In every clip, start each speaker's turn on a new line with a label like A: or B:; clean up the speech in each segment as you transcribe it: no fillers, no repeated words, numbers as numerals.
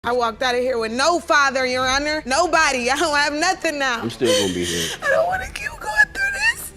A: I walked out of here with no father, Your Honor. Nobody. I don't have nothing now.
B: I'm still gonna be here.
A: I don't want to keep going through this.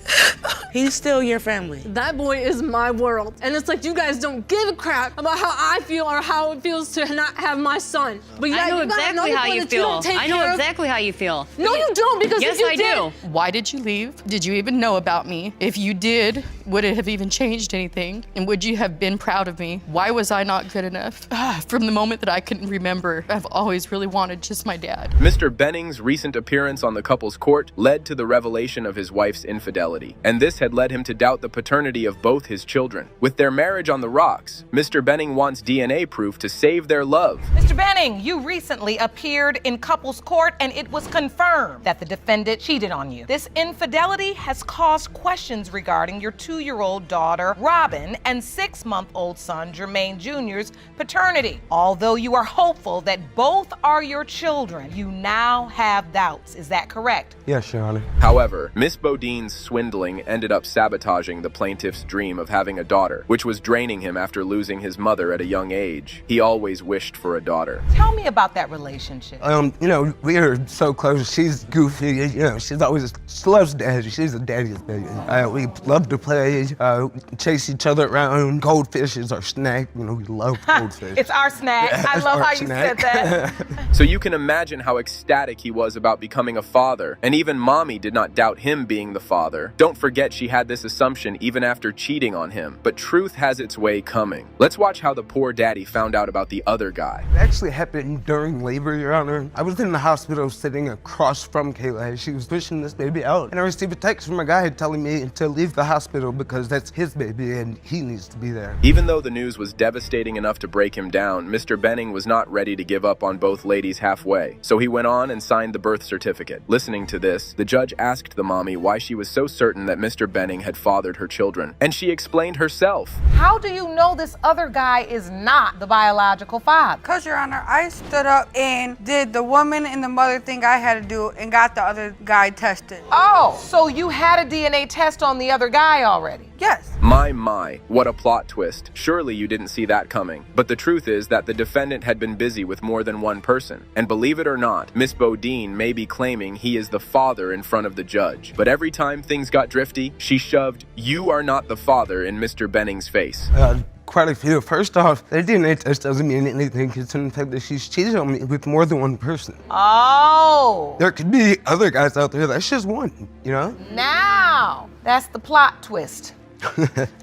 C: He's still your family.
D: That boy is my world. And it's like you guys don't give a crap about how I feel or how it feels to not have my son. But
E: I know exactly how you feel. I know exactly how you feel.
D: No, you don't, because
E: yes,
D: if you
E: I
D: did.
E: do.
F: Why did you leave? Did you even know about me? If you did, would it have even changed anything? And would you have been proud of me? Why was I not good enough? From the moment that I can remember, I've always really wanted just my dad.
G: Mr. Benning's recent appearance on the couple's court led to the revelation of his wife's infidelity, and this had led him to doubt the paternity of both his children. With their marriage on the rocks, Mr. Benning wants DNA proof to save their love.
H: Mr. Benning, you recently appeared in couples court and it was confirmed that the defendant cheated on you. This infidelity has caused questions regarding your 2-year-old daughter, Robin, and 6-month-old son, Jermaine Jr.'s paternity. Although you are hopeful that both are your children, you now have doubts. Is that correct?
I: Yes, Your Honor.
G: However, Miss Bodine's swindling ended up sabotaging the plaintiff's dream of having a daughter, which was draining him after losing his mother at a young age. He always wished for a daughter.
H: Tell me about that relationship.
I: You know, we are so close. She's goofy, you know, she loves daddy. She's a daddy's baby. We love to play, chase each other around. Goldfish is our snack. You know, we love goldfish.
H: It's our snack.
I: Yeah,
H: I love how you
I: snack.
H: said that.
G: So you can imagine how ecstatic he was about becoming a father, and even Mommy did not doubt him being the father. Don't forget she had this assumption even after cheating on him, but truth has its way coming. Let's watch how the poor daddy found out about the other guy.
I: It actually happened during labor, Your Honor. I was in the hospital sitting across from Kayla. She was pushing this baby out, and I received a text from a guy telling me to leave the hospital because that's his baby and he needs to be there.
G: Even though the news was devastating enough to break him down, Mr. Benning was not ready to give up on both ladies halfway, so he went on and signed the birth certificate. Listening to this, the judge asked the mommy why she was so certain that Mr. Benning had fathered her children, and she explained herself.
H: How do you know this other guy is not the biological father?
J: Because, Your Honor, I stood up and did the woman and the mother thing I had to do and got the other guy tested.
H: Oh, so you had a DNA test on the other guy already?
J: Yes.
G: My, what a plot twist. Surely you didn't see that coming. But the truth is that the defendant had been busy with more than one person. And believe it or not, Miss Bodine may be claiming he is the father in front of the judge. But every time things got drifty, she shoved, "You are not the father," in Mr. Benning's face.
I: Quite a few. First off, the DNA test doesn't mean anything considering the fact that she's cheated on me with more than one person.
H: Oh.
I: There could be other guys out there. That's just one, you know?
H: Now, that's the plot twist.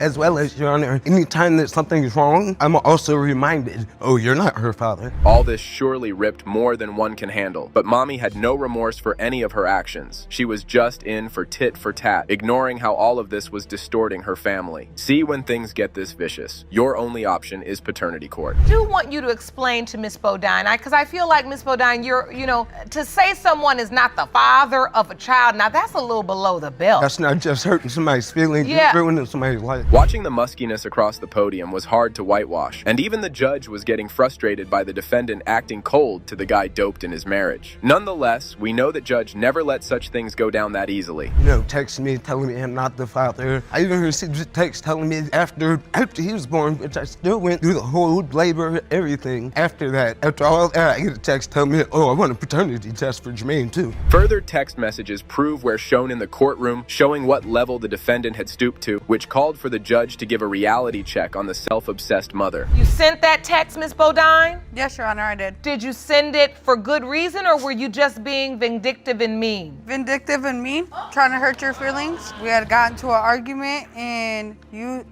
I: As well as, Your Honor, anytime that something is wrong, I'm also reminded, oh, you're not her father.
G: All this surely ripped more than one can handle, but Mommy had no remorse for any of her actions. She was just in for tit for tat, ignoring how all of this was distorting her family. See, when things get this vicious, your only option is paternity court.
H: I do want you to explain to Miss Bodine, because I feel like, Miss Bodine, to say someone is not the father of a child, now that's a little below the belt.
I: That's not just hurting somebody's feelings,
H: Yeah.
I: it's ruining somebody's life.
G: Watching the muskiness across the podium was hard to whitewash, and even the judge was getting frustrated by the defendant acting cold to the guy doped in his marriage. Nonetheless, we know that Judge never let such things go down that easily.
I: You know, texting me, telling me I'm not the father. I even received a text telling me after he was born, which I still went through the whole labor, everything. After that, after all that, I get a text telling me, oh, I want a paternity test for Jermaine too.
G: Further text messages prove where shown in the courtroom, showing what level the defendant had stooped to, which called for the judge to give a reality check on the self-obsessed mother.
H: You sent that text, Miss Bodine?
J: Yes, Your Honor, I did.
H: Did you send it for good reason, or were you just being vindictive and mean?
J: Vindictive and mean, trying to hurt your feelings. We had gotten into an argument and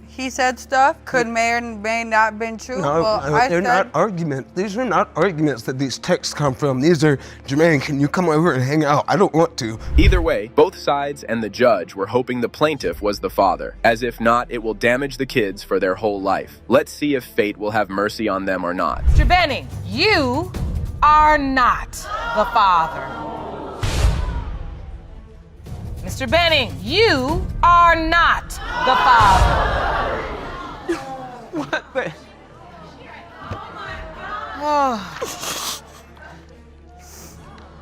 J: he said stuff, may or may not been true.
I: No, they're not arguments. These are not arguments that these texts come from. These are, Jermaine, can you come over and hang out? I don't want to.
G: Either way, both sides and the judge were hoping the plaintiff was the father, as if not, it will damage the kids for their whole life. Let's see if fate will have mercy on them or not.
H: Mr. Benning, you are not the father. Mr. Benning, you are not the father.
A: What the?
H: Oh.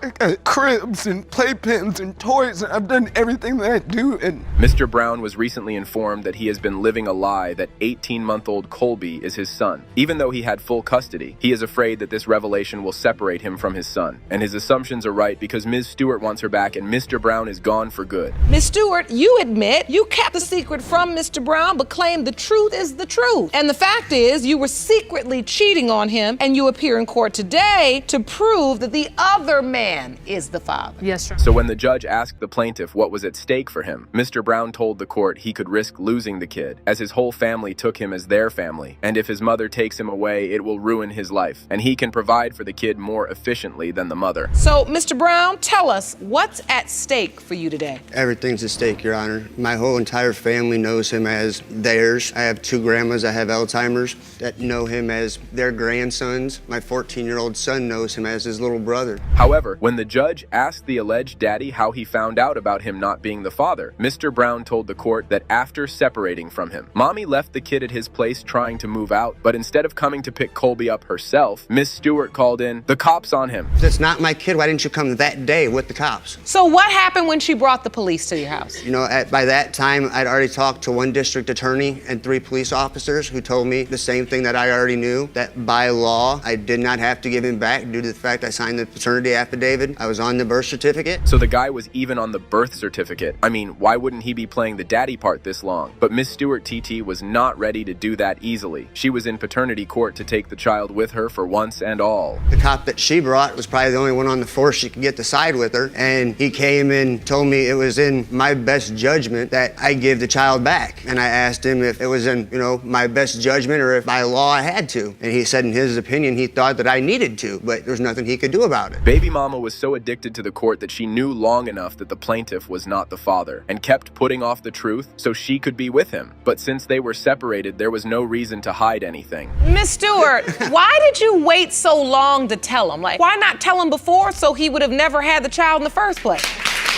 I: I got cribs and playpens and toys, and I've done everything that I do. And
G: Mr. Brown was recently informed that he has been living a lie that 18-month-old Colby is his son. Even though he had full custody, he is afraid that this revelation will separate him from his son. And his assumptions are right because Ms. Stewart wants her back and Mr. Brown is gone for good.
H: Miss Stewart, you admit you kept the secret from Mr. Brown, but claim the truth is the truth. And the fact is, you were secretly cheating on him, and you appear in court today to prove that the other man is the father.
D: Yes, sir.
G: So when the judge asked the plaintiff what was at stake for him, Mr. Brown told the court he could risk losing the kid, as his whole family took him as their family, and if his mother takes him away, it will ruin his life, and he can provide for the kid more efficiently than the mother.
H: So, Mr. Brown, tell us what's at stake for you today.
B: Everything's at stake, Your Honor. My whole entire family knows him as theirs. I have two grandmas that have Alzheimer's that know him as their grandsons. My 14-year-old son knows him as his little brother.
G: However, when the judge asked the alleged daddy how he found out about him not being the father, Mr. Brown told the court that after separating from him, Mommy left the kid at his place trying to move out, but instead of coming to pick Colby up herself, Miss Stewart called in, "The cops on him."
B: That's not my kid. Why didn't you come that day with the cops?
H: So what happened when she brought the police to your house?
B: You know, by that time, I'd already talked to one district attorney and 3 police officers who told me the same thing that I already knew, that by law, I did not have to give him back due to the fact I signed the paternity affidavit. I was on the birth certificate.
G: So the guy was even on the birth certificate. I mean, why wouldn't he be playing the daddy part this long? But Miss Stewart TT was not ready to do that easily. She was in paternity court to take the child with her for once and all.
B: The cop that she brought was probably the only one on the force she could get to side with her, and he came and told me it was in my best judgment that I give the child back. And I asked him if it was in, my best judgment or if by law I had to. And he said in his opinion he thought that I needed to, but there's nothing he could do about it.
G: Baby mama was so addicted to the court that she knew long enough that the plaintiff was not the father and kept putting off the truth so she could be with him. But since they were separated, there was no reason to hide anything.
H: Miss Stewart, why did you wait so long to tell him? Like, why not tell him before so he would have never had the child in the first place?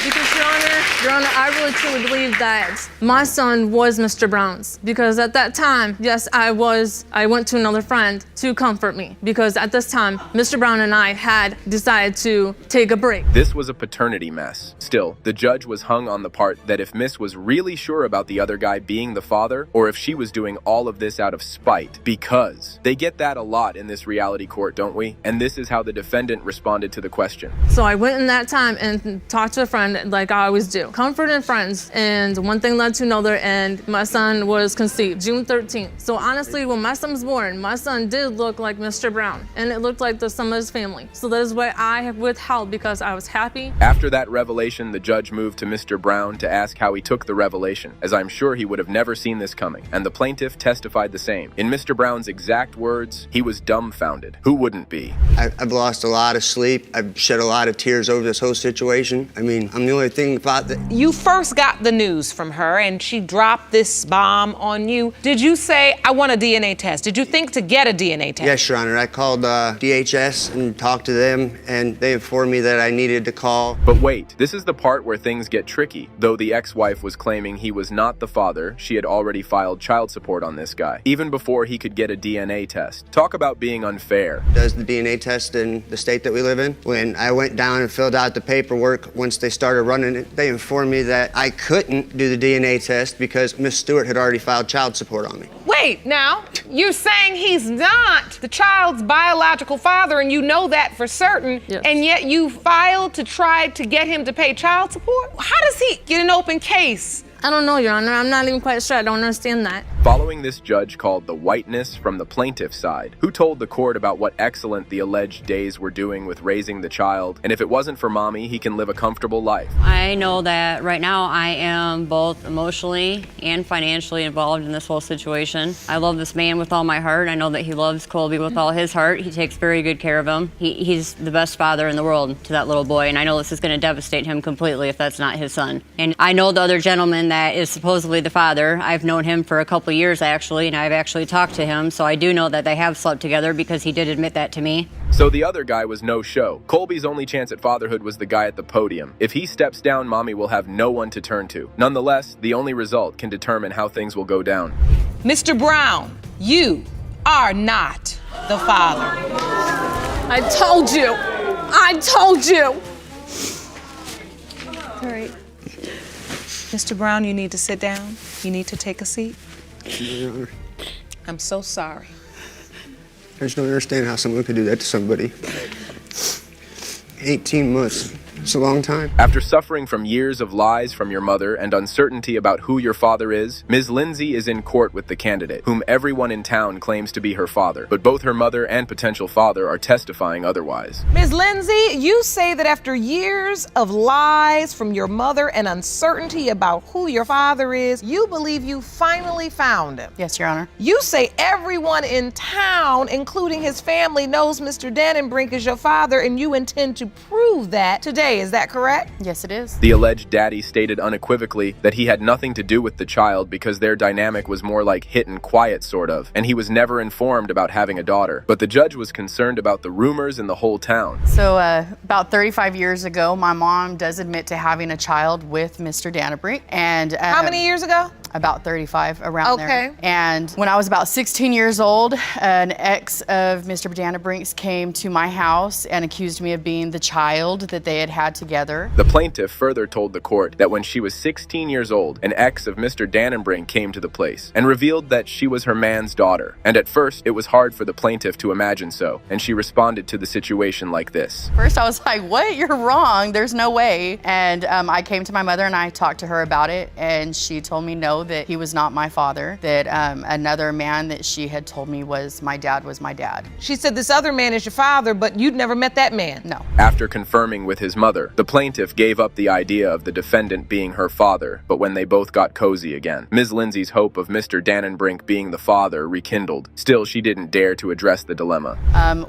D: Because, Your Honor, I really truly believe that my son was Mr. Brown's. Because at that time, yes, I went to another friend to comfort me. Because at this time, Mr. Brown and I had decided to take a break.
G: This was a paternity mess. Still, the judge was hung on the part that if Miss was really sure about the other guy being the father, or if she was doing all of this out of spite, because they get that a lot in this reality court, don't we? And this is how the defendant responded to the question.
D: So I went in that time and talked to a friend like I always do. Comfort and friends. And one thing led to another, and my son was conceived June 13th. So honestly, when my son was born, my son did look like Mr. Brown, and it looked like the son of his family. So that is why I have withheld, because I was happy.
G: After that revelation, the judge moved to Mr. Brown to ask how he took the revelation, as I'm sure he would have never seen this coming, and the plaintiff testified the same. In Mr. Brown's exact words, he was dumbfounded. Who wouldn't be?
B: I've lost a lot of sleep. I've shed a lot of tears over this whole situation. I mean, I'm the only thing about that.
H: You first got the news from her and she dropped this bomb on you. Did you say, I want a DNA test? Did you think to get a DNA test?
B: Yes, Your Honor. I called DHS and talked to them, and they informed me that I needed to call.
G: But wait, this is the part where things get tricky. Though the ex-wife was claiming he was not the father, she had already filed child support on this guy, even before he could get a DNA test. Talk about being unfair.
B: Does the DNA test in the state that we live in? When I went down and filled out the paperwork, once they started running it, they informed me that I couldn't do the DNA test because Miss Stewart had already filed child support on me.
H: Wait, now, you're saying he's not the child's biological father and you know that for certain,
D: yes.
H: And yet you filed to try to get him to pay child support? How does he get an open case?
D: I don't know, Your Honor. I'm not even quite sure. I don't understand that.
G: Following this judge called the whiteness from the plaintiff's side, who told the court about what excellent the alleged days were doing with raising the child, and if it wasn't for mommy, he can live a comfortable life.
E: I know that right now I am both emotionally and financially involved in this whole situation. I love this man with all my heart. I know that he loves Colby with all his heart. He takes very good care of him. He's the best father in the world to that little boy, and I know this is going to devastate him completely if that's not his son. And I know the other gentleman that is supposedly the father. I've known him for a couple of years actually, and I've actually talked to him, so I do know that they have slept together because he did admit that to me.
G: So the other guy was no show. Colby's only chance at fatherhood was the guy at the podium. If he steps down, mommy will have no one to turn to. Nonetheless, the only result can determine how things will go down.
H: Mr. Brown, you are not the father.
D: I told you.
H: Mr. Brown, you need to sit down. You need to take a seat.
B: Your Honor.
H: I'm so sorry.
B: I just don't understand how someone could do that to somebody. 18 months. It's a long time.
G: After suffering from years of lies from your mother and uncertainty about who your father is, Ms. Lindsay is in court with the candidate, whom everyone in town claims to be her father. But both her mother and potential father are testifying otherwise.
H: Ms. Lindsay, you say that after years of lies from your mother and uncertainty about who your father is, you believe you finally found him.
F: Yes, Your Honor.
H: You say everyone in town, including his family, knows Mr. Dannenbrink is your father, and you intend to prove that today. Is that correct?
F: Yes, it is.
G: The alleged daddy stated unequivocally that he had nothing to do with the child because their dynamic was more like hit and quiet sort of, and he was never informed about having a daughter. But the judge was concerned about the rumors in the whole town.
F: So about 35 years ago, my mom does admit to having a child with Mr. Dannenbrink. And
H: how many years ago?
F: About 35, around there.
H: Okay.
F: And when I was about 16 years old, an ex of Mr. Dannenbrink's came to my house and accused me of being the child that they had together.
G: The plaintiff further told the court that when she was 16 years old, an ex of Mr. Dannenbrink came to the place and revealed that she was her man's daughter. And at first, it was hard for the plaintiff to imagine so, and she responded to the situation like this.
F: First, I was like, what? You're wrong. There's no way. And I came to my mother and I talked to her about it, and she told me no, that he was not my father, that another man that she had told me was my dad was my dad.
H: She said this other man is your father, but you'd never met that man.
F: No.
G: After confirming with his mother, the plaintiff gave up the idea of the defendant being her father, but when they both got cozy again, Ms. Lindsay's hope of Mr. Dannenbrink being the father rekindled. Still, she didn't dare to address the dilemma.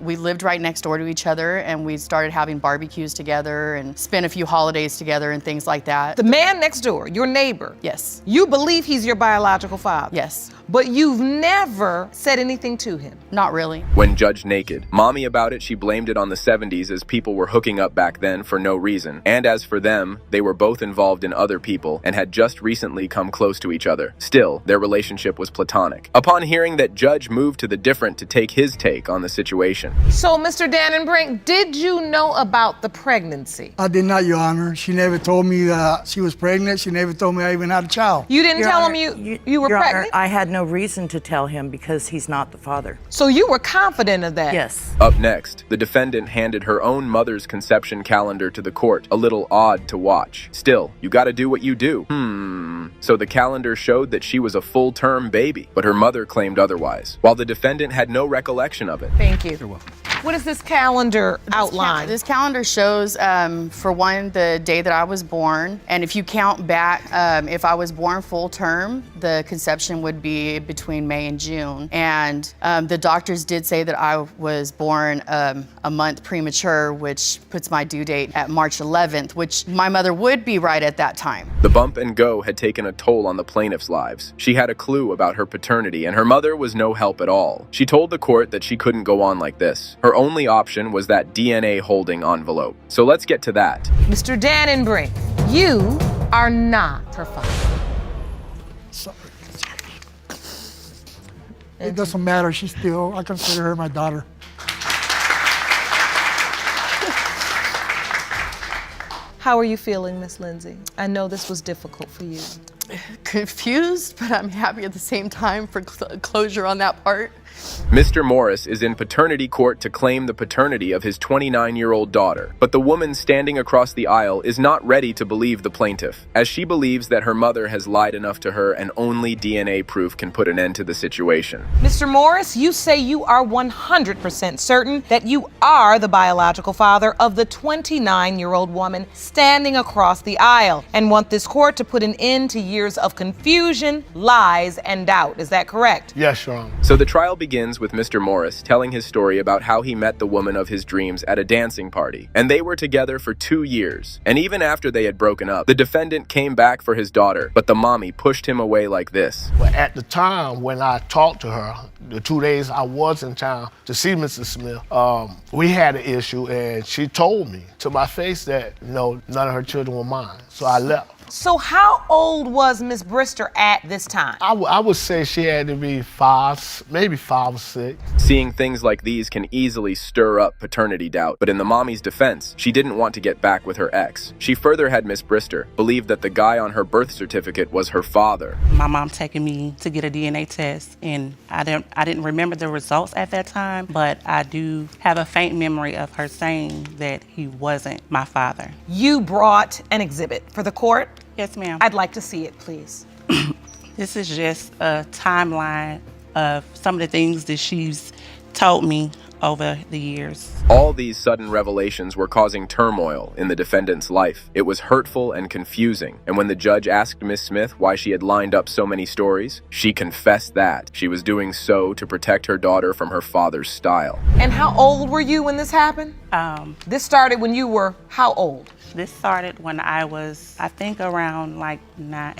F: We lived right next door to each other, and we started having barbecues together and spent a few holidays together and things like that.
H: The man next door, your neighbor.
F: Yes.
H: You believe he's your biological father.
F: Yes.
H: But you've never said anything to him.
F: Not really.
G: When judged naked, mommy about it, she blamed it on the 70s as people were hooking up back then for no reason. And as for them, they were both involved in other people and had just recently come close to each other. Still, their relationship was platonic. Upon hearing that Judge moved to the different to take his take on the situation.
H: So, Mr. Dannenbrink, did you know about the pregnancy?
K: I did not, Your Honor. She never told me that she was pregnant. She never told me I even had a child.
H: You didn't
L: Your
H: tell
L: Honor,
H: him you were
L: Your
H: pregnant?
L: Honor, I had no reason to tell him because he's not the father.
H: So you were confident of that?
L: Yes.
G: Up next, the defendant handed her own mother's conception calendar to the court, a little odd to watch. Still, you gotta do what you do. So the calendar showed that she was a full-term baby, but her mother claimed otherwise, while the defendant had no recollection of it.
H: Thank you. You're welcome. What does this calendar outline?
F: This calendar shows, for one, the day that I was born. And if you count back, if I was born full term, the conception would be between May and June. And the doctors did say that I was born a month premature, which puts my due date at March 11th, which my mother would be right at that time.
G: The bump and go had taken a toll on the plaintiff's lives. She had a clue about her paternity, and her mother was no help at all. She told the court that she couldn't go on like this. Her only option was that DNA holding envelope. So let's get to that.
H: Mr. Dannenbrink, you are not her father.
K: Sorry. It doesn't matter. I consider her my daughter.
H: How are you feeling, Miss Lindsay? I know this was difficult for you.
F: Confused, but I'm happy at the same time for closure on that part.
G: Mr. Morris is in paternity court to claim the paternity of his 29-year-old daughter, but the woman standing across the aisle is not ready to believe the plaintiff, as she believes that her mother has lied enough to her and only DNA proof can put an end to the situation.
H: Mr. Morris, you say you are 100% certain that you are the biological father of the 29-year-old woman standing across the aisle and want this court to put an end to years of confusion, lies, and doubt. Is that correct?
K: Yes, Your Honor.
G: So the trial begins with Mr. Morris telling his story about how he met the woman of his dreams at a dancing party, and they were together for 2 years. And even after they had broken up, the defendant came back for his daughter, but the mommy pushed him away like this.
M: But at the time when I talked to her, the 2 days I was in town to see Mrs. Smith, we had an issue, and she told me to my face that, none of her children were mine. So I left.
H: So how old was Miss Brister at this time?
M: I would say she had to be 5, maybe 5 or 6.
G: Seeing things like these can easily stir up paternity doubt, but in the mommy's defense, she didn't want to get back with her ex. She further had Miss Brister believe that the guy on her birth certificate was her father.
C: My mom taking me to get a DNA test, and I didn't remember the results at that time, but I do have a faint memory of her saying that he wasn't my father.
H: You brought an exhibit for the court?
C: Yes, ma'am.
H: I'd like to see it, please.
C: This is just a timeline of some of the things that she's told me over the years.
G: All these sudden revelations were causing turmoil in the defendant's life. It was hurtful and confusing, and when the judge asked Miss Smith why she had lined up so many stories, she confessed that she was doing so to protect her daughter from her father's style.
H: And how old were you when this happened? This started when you were how old?
C: This started when I was, I think, around like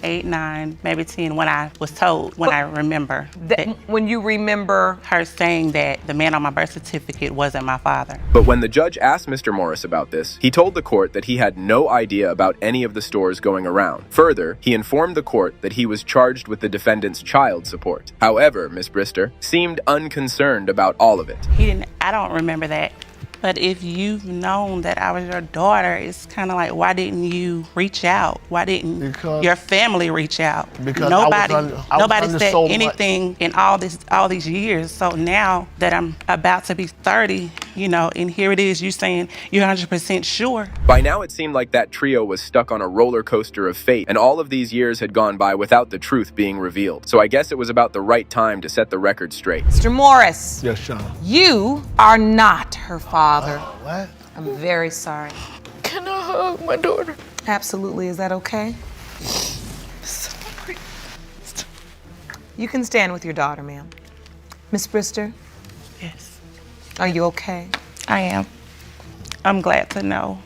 C: 8, 9, maybe 10, when I was told, when I remember.
H: When you remember
C: her saying that the man on my birth certificate wasn't my father.
G: But when the judge asked Mr. Morris about this, he told the court that he had no idea about any of the stores going around. Further, he informed the court that he was charged with the defendant's child support. However, Miss Brister seemed unconcerned about all of it.
C: I don't remember that. But if you've known that I was your daughter, it's kind of like, why didn't you reach out? Why didn't your family reach out?
M: Because
C: nobody said anything in all these years. So now that I'm about to be 30, and here it is, you saying you're 100% sure.
G: By now it seemed like that trio was stuck on a roller coaster of fate, and all of these years had gone by without the truth being revealed. So I guess it was about the right time to set the record straight.
H: Mr. Morris.
M: Yes, Sean.
H: You are not her father.
M: What?
H: I'm very sorry.
F: Can I hug my daughter?
H: Absolutely. Is that okay?
F: Sorry.
H: You can stand with your daughter, ma'am. Miss Brister?
C: Yes.
H: Are you okay?
C: I am. I'm glad to know,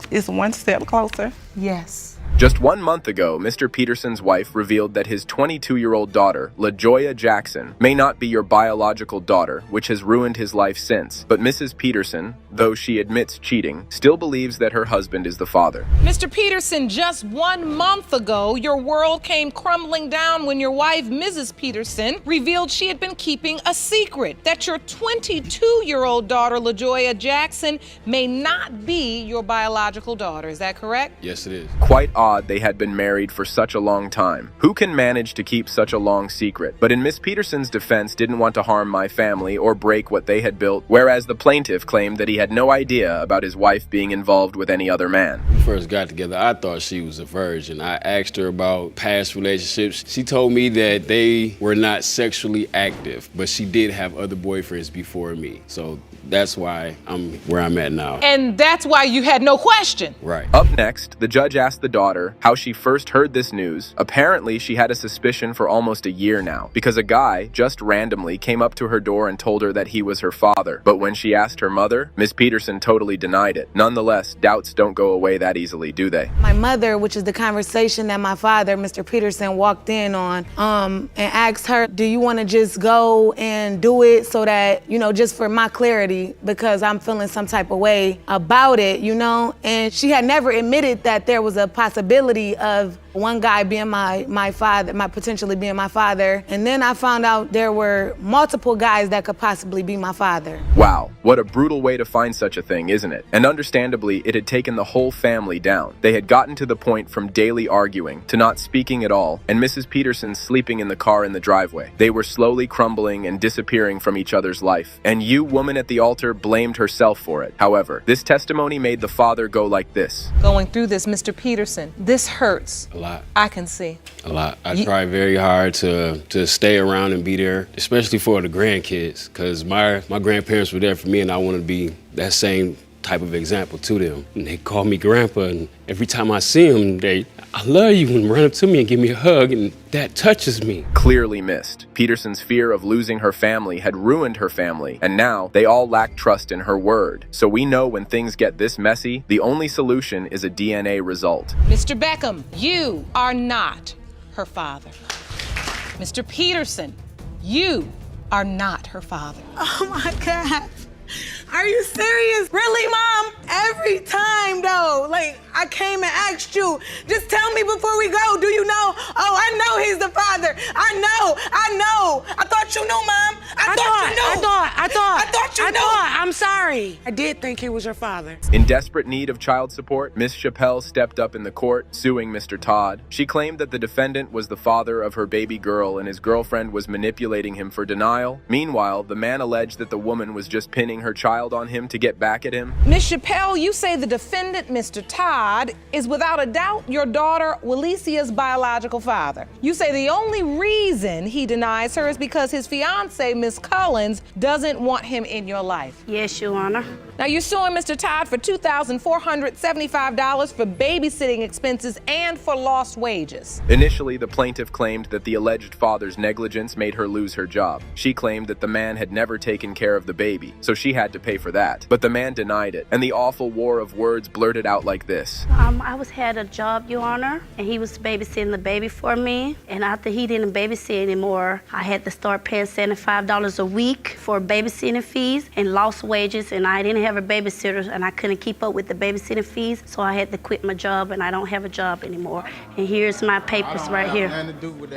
C: it's one step closer.
H: Yes.
G: Just 1 month ago, Mr. Peterson's wife revealed that his 22-year-old daughter, LaJoya Jackson, may not be your biological daughter, which has ruined his life since. But Mrs. Peterson, though she admits cheating, still believes that her husband is the father.
H: Mr. Peterson, just 1 month ago, your world came crumbling down when your wife, Mrs. Peterson, revealed she had been keeping a secret, that your 22-year-old daughter, LaJoya Jackson, may not be your biological daughter. Is that correct?
N: Yes, it is.
G: Quite odd they had been married for such a long time. Who can manage to keep such a long secret? But in Miss Peterson's defense, didn't want to harm my family or break what they had built, whereas the plaintiff claimed that he had no idea about his wife being involved with any other man.
N: When we first got together, I thought she was a virgin. I asked her about past relationships. She told me that they were not sexually active, but she did have other boyfriends before me. So that's why I'm where I'm at now.
H: And that's why you had no question.
N: Right.
G: Up next, the judge asked the daughter how she first heard this news. Apparently, she had a suspicion for almost a year now, because a guy just randomly came up to her door and told her that he was her father. But when she asked her mother, Miss Peterson totally denied it. Nonetheless, doubts don't go away that easily, do they?
A: My mother, which is the conversation that my father, Mr. Peterson, walked in on, and asked her, do you want to just go and do it so that, just for my clarity, because I'm feeling some type of way about it, And she had never admitted that there was a possibility of one guy being my father, potentially being my father. And then I found out there were multiple guys that could possibly be my father.
G: Wow, what a brutal way to find such a thing, isn't it? And understandably, it had taken the whole family down. They had gotten to the point from daily arguing to not speaking at all, and Mrs. Peterson sleeping in the car in the driveway. They were slowly crumbling and disappearing from each other's life. And you, woman at the altar, blamed herself for it. However, this testimony made the father go like this.
H: Going through this, Mr. Peterson, this hurts.
N: A lot.
H: I can see.
N: A lot. I try very hard to stay around and be there, especially for the grandkids, because my grandparents were there for me, and I want to be that same type of example to them. And they call me grandpa, and every time I see them, I love you, and run up to me and give me a hug, and that touches me.
G: Clearly missed. Peterson's fear of losing her family had ruined her family, and now they all lack trust in her word. So we know when things get this messy, the only solution is a DNA result.
H: Mr. Beckham, you are not her father. Mr. Peterson, you are not her father.
A: Oh my God. Are you serious? Really, Mom? Every time, though. thing. I came and asked you. Just tell me before we go. Do you know? Oh, I know he's the father. I know. I thought you knew, Mom. I thought you knew.
O: I'm sorry. I did think he was your father.
G: In desperate need of child support, Miss Chappelle stepped up in the court, suing Mr. Todd. She claimed that the defendant was the father of her baby girl and his girlfriend was manipulating him for denial. Meanwhile, the man alleged that the woman was just pinning her child on him to get back at him.
H: Miss Chappelle, you say the defendant, Mr. Todd, is without a doubt your daughter Walesia's biological father. You say the only reason he denies her is because his fiancée, Miss Collins, doesn't want him in your life.
O: Yes, Your Honor.
H: Now you're suing Mr. Todd for $2,475 for babysitting expenses and for lost wages.
G: Initially, the plaintiff claimed that the alleged father's negligence made her lose her job. She claimed that the man had never taken care of the baby, so she had to pay for that. But the man denied it, and the awful war of words blurted out like this.
O: I had a job, Your Honor, and he was babysitting the baby for me. And after he didn't babysit anymore, I had to start paying $75 a week for babysitting fees and lost wages, and I didn't have a babysitter, and I couldn't keep up with the babysitting fees, so I had to quit my job, and I don't have a job anymore. And here's my papers right here.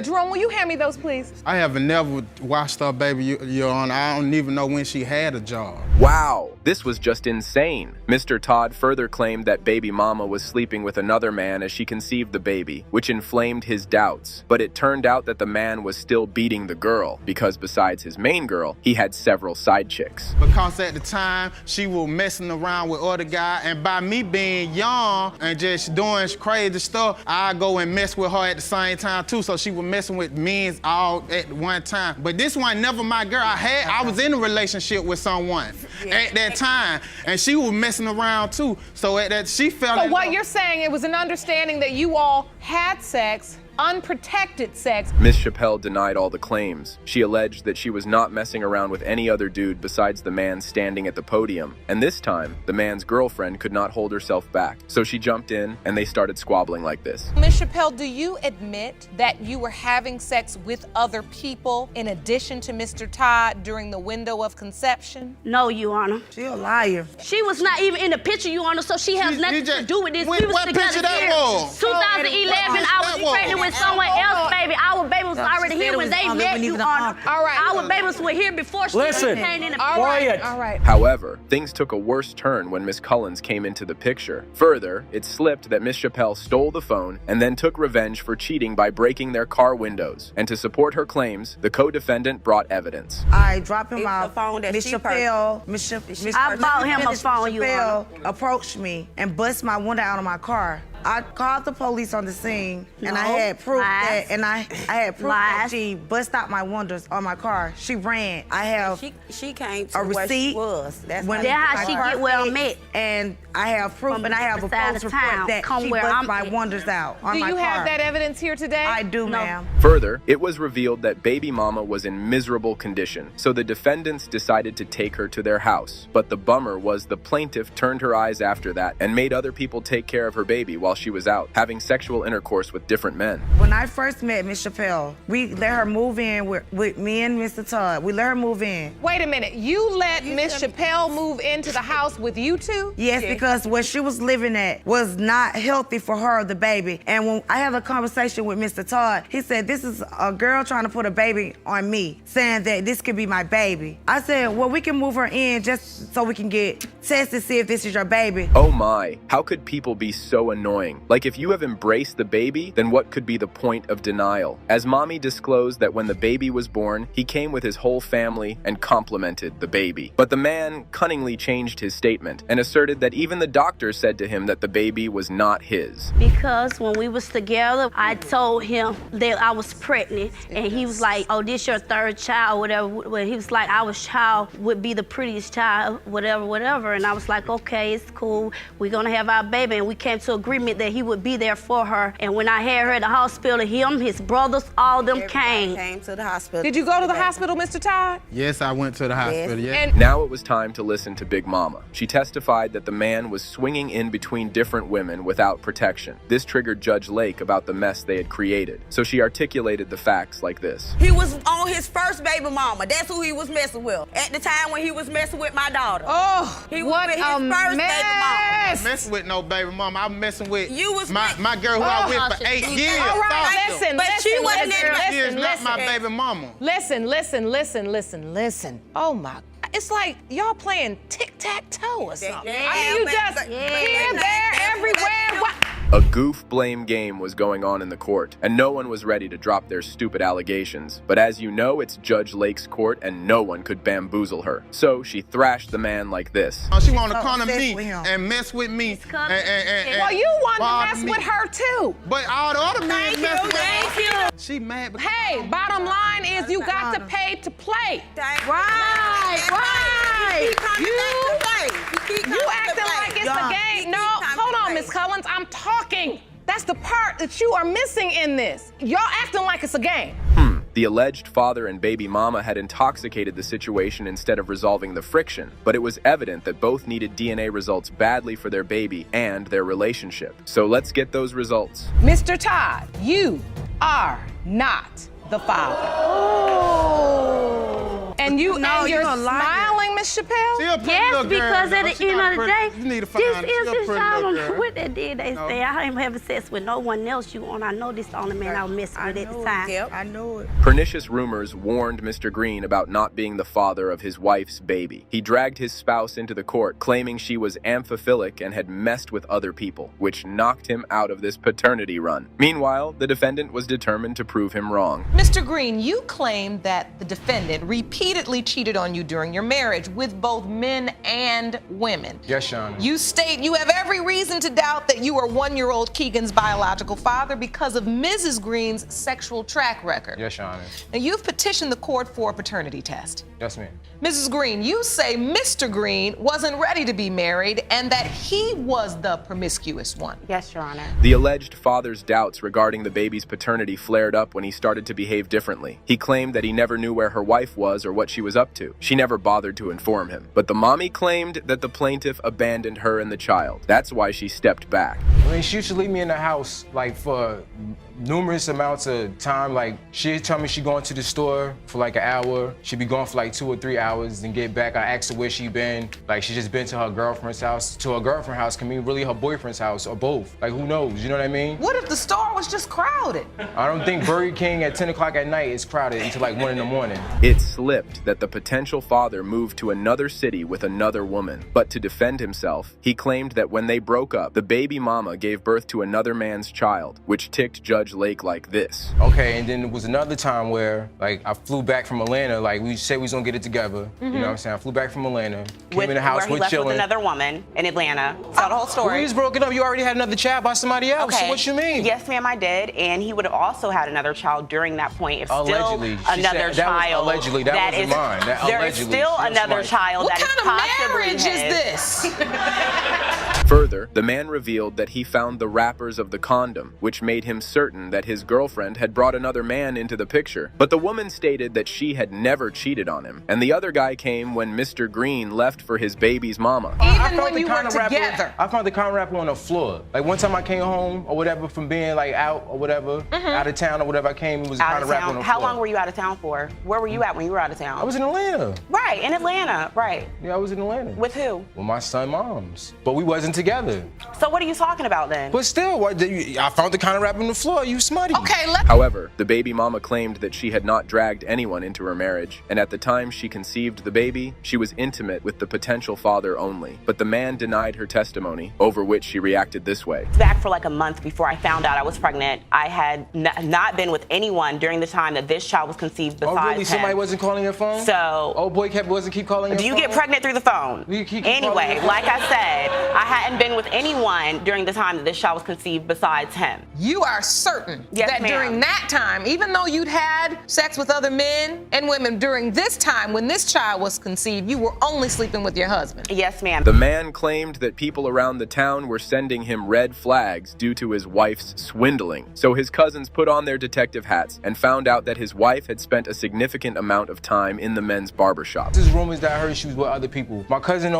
H: Jerome, will you hand me those, please?
P: I have never watched our baby, Your Honor. I don't even know when she had a job.
G: Wow, this was just insane. Mr. Todd further claimed that baby mama was sleeping with another man as she conceived the baby, which inflamed his doubts. But it turned out that the man was still beating the girl, because besides his main girl, he had several side chicks.
P: Because at the time, she was messing around with other guys, and by me being young and just doing crazy stuff, I go and mess with her at the same time too, so she was messing with men all at one time. But this one never my girl. I was in a relationship with someone at that time, and she was messing around too, so at that she felt.
H: So what you're saying, it was an understanding that you all had sex, unprotected sex.
G: Miss Chappelle denied all the claims. She alleged that she was not messing around with any other dude besides the man standing at the podium. And this time, the man's girlfriend could not hold herself back. So she jumped in and they started squabbling like this.
H: Miss Chappelle, do you admit that you were having sex with other people in addition to Mr. Todd during the window of conception?
O: No, Your Honor.
L: She a liar.
O: She was not even in the picture, Your Honor, so she has nothing to do with this. We was
P: what
O: together
P: picture that
O: here.
P: was?
O: 2011, I was pregnant with someone else, baby. Our baby was already here when they met you, Honor.
H: All right.
O: Our babies were here before she came in.
H: All right.
G: However, things took a worse turn when Miss Collins came into the picture. Further, it slipped that Miss Chappelle stole the phone and then took revenge for cheating by breaking their car windows. And to support her claims, the co-defendant brought evidence.
L: I dropped him off.
O: The phone that
L: Miss
O: she
L: Chappelle,
O: I bought him a phone, Your Honor.
L: approached me and bust my window out of my car. I called the police on the scene, and I had proof that she bust out my windows on my car. She ran. I have
O: she came to
L: a
O: where
L: receipt.
O: she was. That's
L: how
O: she get where I'm at.
L: And I have proof,
O: From
L: and I have a
O: side
L: police
O: of
L: report
O: town.
L: that
O: Come
L: she
O: where
L: bust
O: I'm
L: my
O: at.
L: windows out on
H: Do
L: my
H: you
L: car.
H: have that evidence here today?
L: I do, ma'am.
G: Further, it was revealed that baby mama was in miserable condition, so the defendants decided to take her to their house. But the bummer was the plaintiff turned her eyes after that and made other people take care of her baby while she was out, having sexual intercourse with different men.
L: When I first met Miss Chappelle, we let her move in with me and Mr. Todd. We let her move in.
H: Wait a minute. You let Miss Chappelle move into the house with you two?
L: Yes, because where she was living at was not healthy for her, the baby. And when I had a conversation with Mr. Todd, he said, this is a girl trying to put a baby on me, saying that this could be my baby. I said, well, we can move her in just so we can get tested to see if this is your baby.
G: Oh my, how could people be so annoying? Like, if you have embraced the baby, then what could be the point of denial? As mommy disclosed that when the baby was born, he came with his whole family and complimented the baby. But the man cunningly changed his statement and asserted that even the doctor said to him that the baby was not his.
O: Because when we was together, I told him that I was pregnant, and he was like, oh, this your third child, whatever. When he was like, our child would be the prettiest child, whatever. And I was like, okay, it's cool. We're gonna have our baby. And we came to agreement that he would be there for her. And when I had her at the hospital, him, his brothers, all them came
L: to the hospital.
H: Did you go to the hospital, Mr. Todd?
P: Yes, I went to the hospital,
H: And
G: Now it was time to listen to Big Mama. She testified that the man was swinging in between different women without protection. This triggered Judge Lake about the mess they had created. So she articulated the facts like this.
Q: He was on his first baby mama. That's who he was messing with. At the time when he was messing with my daughter.
H: Oh,
Q: he was
H: what
Q: with his
H: a
Q: first baby mama.
P: wasn't messing with no baby mama. I was messing with my girl who
H: Oh,
P: I with for 8 years.
H: All right, listen,
Q: But she wasn't in
P: She is not my baby mama.
H: Listen. Oh my, it's like y'all playing tic-tac-toe or something. I mean, you just here, there, everywhere. What?
G: A goof blame game was going on in the court, and no one was ready to drop their stupid allegations. But as you know, it's Judge Lake's court, and no one could bamboozle her. So she thrashed the man like this.
P: She wanted to come to me and mess with me.
H: Well, you want to mess with her too.
P: But all the other men mess with her.
H: Thank you.
P: She mad because
H: Hey, bottom line is you got to pay to play.
Q: Right.
H: You acting like it's a game. No, hold on, Miss Collins. I'm talking. That's the part that you are missing in this. Y'all acting like it's a game.
G: The alleged father and baby mama had intoxicated the situation instead of resolving the friction, but it was evident that both needed DNA results badly for their baby and their relationship. So let's get those results.
H: Mr. Todd, you are not the father. Oh. And you're smiling, Miss Chappelle?
O: Yes, because at the end of the day,
P: You need to
O: this
P: find
O: is
P: a
O: his
P: pretty
O: child.
P: little girl.
O: With that DNA say, I ain't having sex with no one else you want. I know this the only man I was messing with at the time.
L: I know it.
G: Pernicious rumors warned Mr. Green about not being the father of his wife's baby. He dragged his spouse into the court, claiming she was amphiphilic and had messed with other people, which knocked him out of this paternity run. Meanwhile, the defendant was determined to prove him wrong.
H: Mr. Green, you claim that the defendant repeatedly cheated on you during your marriage with both men and women.
R: Yes, Your Honor.
H: You state you have every reason to doubt that you are one-year-old Keegan's biological father because of Mrs. Green's sexual track record.
R: Yes, Your Honor.
H: Now, you've petitioned the court for a paternity test.
R: Yes, ma'am.
H: Mrs. Green, you say Mr. Green wasn't ready to be married and that he was the promiscuous one.
S: Yes, Your Honor.
G: The alleged father's doubts regarding the baby's paternity flared up when he started to behave differently. He claimed that he never knew where her wife was or what she was up to. She never bothered to inform him. But the mommy claimed that the plaintiff abandoned her and the child. That's why she stepped back.
R: I mean, she used to leave me in the house, like, for numerous amounts of time. Like, she'd tell me she'd go into the store for like an hour. She'd be gone for like 2 or 3 hours, then get back. I asked her where she'd been. Like, she just been to her girlfriend's house. To her girlfriend's house can mean really her boyfriend's house or both. Like, who knows? You know what I mean?
H: What if the store was just crowded?
R: I don't think Burger King at 10 o'clock at night is crowded until like 1 in the morning.
G: It slipped that the potential father moved to another city with another woman. But to defend himself, he claimed that when they broke up, the baby mama gave birth to another man's child, which ticked Judge Lake like this.
R: Okay, and then there was another time where, like, I flew back from Atlanta. Like, we said we was gonna get it together. You know what I'm saying? I flew back from Atlanta, came in the house,
S: where he
R: we're
S: left
R: chilling.
S: with another woman in Atlanta. Tell the whole story.
R: We just broke it up. You already had another child by somebody else.
S: Okay.
R: So what you mean?
S: Yes, ma'am, I did. And he would have also had another child during that point. If
R: Allegedly.
S: still
R: She
S: another
R: said that was
S: child.
R: allegedly. That wasn't mine. That
S: there is
R: allegedly.
S: still
R: She was
S: another
R: smart.
S: child
H: What
S: that is
H: kind of
S: possibly
H: marriage
S: his.
H: is this?
G: Further, the man revealed that he found the wrappers of the condom, which made him certain that his girlfriend had brought another man into the picture. But the woman stated that she had never cheated on him, and the other guy came when Mr. Green left for his baby's mama.
H: Even when you were together.
R: I found the condom wrapper on the floor. Like, one time I came home or whatever from being like out or whatever, out of town or whatever I came, it was a
S: Out
R: condom
S: of
R: wrapper on
S: town.
R: the
S: How
R: floor.
S: long were you out of town for? Where were you at when you were out of town?
R: I was in Atlanta.
S: Right, in Atlanta, right.
R: Yeah, I was in Atlanta.
S: With who?
R: With my son moms. But we wasn't together.
S: So what are you talking about then?
R: But still, I found the condom wrapper on the floor. You smutty.
H: Okay,
G: However, the baby mama claimed that she had not dragged anyone into her marriage, and at the time she conceived the baby, she was intimate with the potential father only. But the man denied her testimony, over which she reacted this way.
S: Back for like a month before I found out I was pregnant, I had not been with anyone during the time that this child was conceived besides
R: Oh, really?
S: him.
R: Somebody wasn't calling your phone?
S: So,
R: old boy wasn't keep calling your phone?
S: do you get pregnant through the phone? Anyway, like I said, I hadn't been with anyone during the time that this child was conceived besides him.
H: You are certain
S: Yes,
H: that
S: ma'am.
H: during that time, even though you'd had sex with other men and women, during this time when this child was conceived, you were only sleeping with your husband?
S: Yes, ma'am.
G: The man claimed that people around the town were sending him red flags due to his wife's swindling. So his cousins put on their detective hats and found out that his wife had spent a significant amount of time in the men's barbershop.
R: There's rumors that I heard she was with other people. My cousin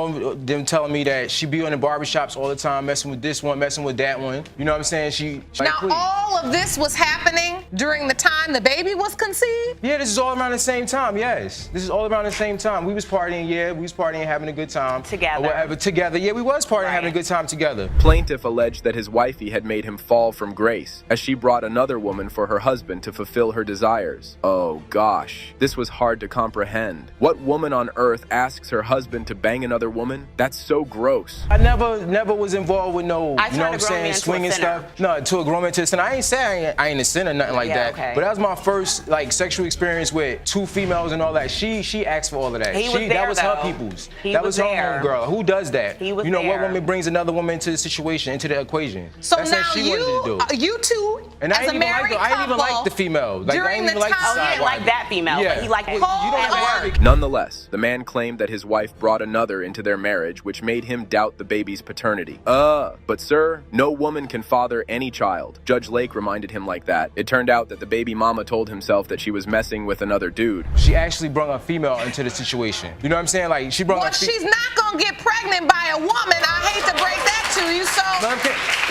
R: them telling me that she be on the barbershops all the time, messing with this one, messing with that one. You know what I'm saying? She
H: Now,
R: please.
H: all of this was happening during the time the baby was conceived?
R: Yeah, this is all around the same time, yes. This is all around the same time. We was partying, having a good time.
S: Together.
R: Or whatever, together. Yeah, we was partying, having a good time together.
G: Plaintiff alleged that his wifey had made him fall from grace as she brought another woman for her husband to fulfill her desires. Oh gosh, this was hard to comprehend. What woman on earth asks her husband to bang another woman? That's so gross.
R: I never was involved with no,
S: I
R: you know what I'm
S: turned a grown
R: saying,
S: man into a
R: swinging
S: sinner.
R: stuff. No, to a grown man to a sinner. I ain't say I ain't a sinner or nothing like
S: Yeah,
R: that.
S: okay.
R: But that was my first like sexual experience with two females and all that. She asked for all of that.
S: He was there,
R: that was her
S: though.
R: people's.
S: He
R: that
S: was
R: was her
S: there.
R: homegirl. Who does that?
S: He was
R: You know, what
S: there.
R: woman brings another woman into the situation, into the equation?
H: So
R: That's
H: now
R: what she wanted to do.
H: you two,
R: And
H: as a married
R: I didn't even like the female. Like, I
H: during
R: didn't
H: the
R: even like the
H: time-
S: Oh, he didn't like that female,
R: Yeah.
S: but he liked
R: You
S: it.
R: don't
S: at
R: like
S: work.
G: Nonetheless, the man claimed that his wife brought another into their marriage, which made him doubt the baby's paternity. But sir, no woman can father any child. Judge Lake reminded him like that. It turned out that the baby mama told himself that she was messing with another dude.
R: She actually brought a female into the situation. You know what I'm saying? Like, she brought
H: Well, she's not gonna get pregnant by a woman. I hate to break that to you. So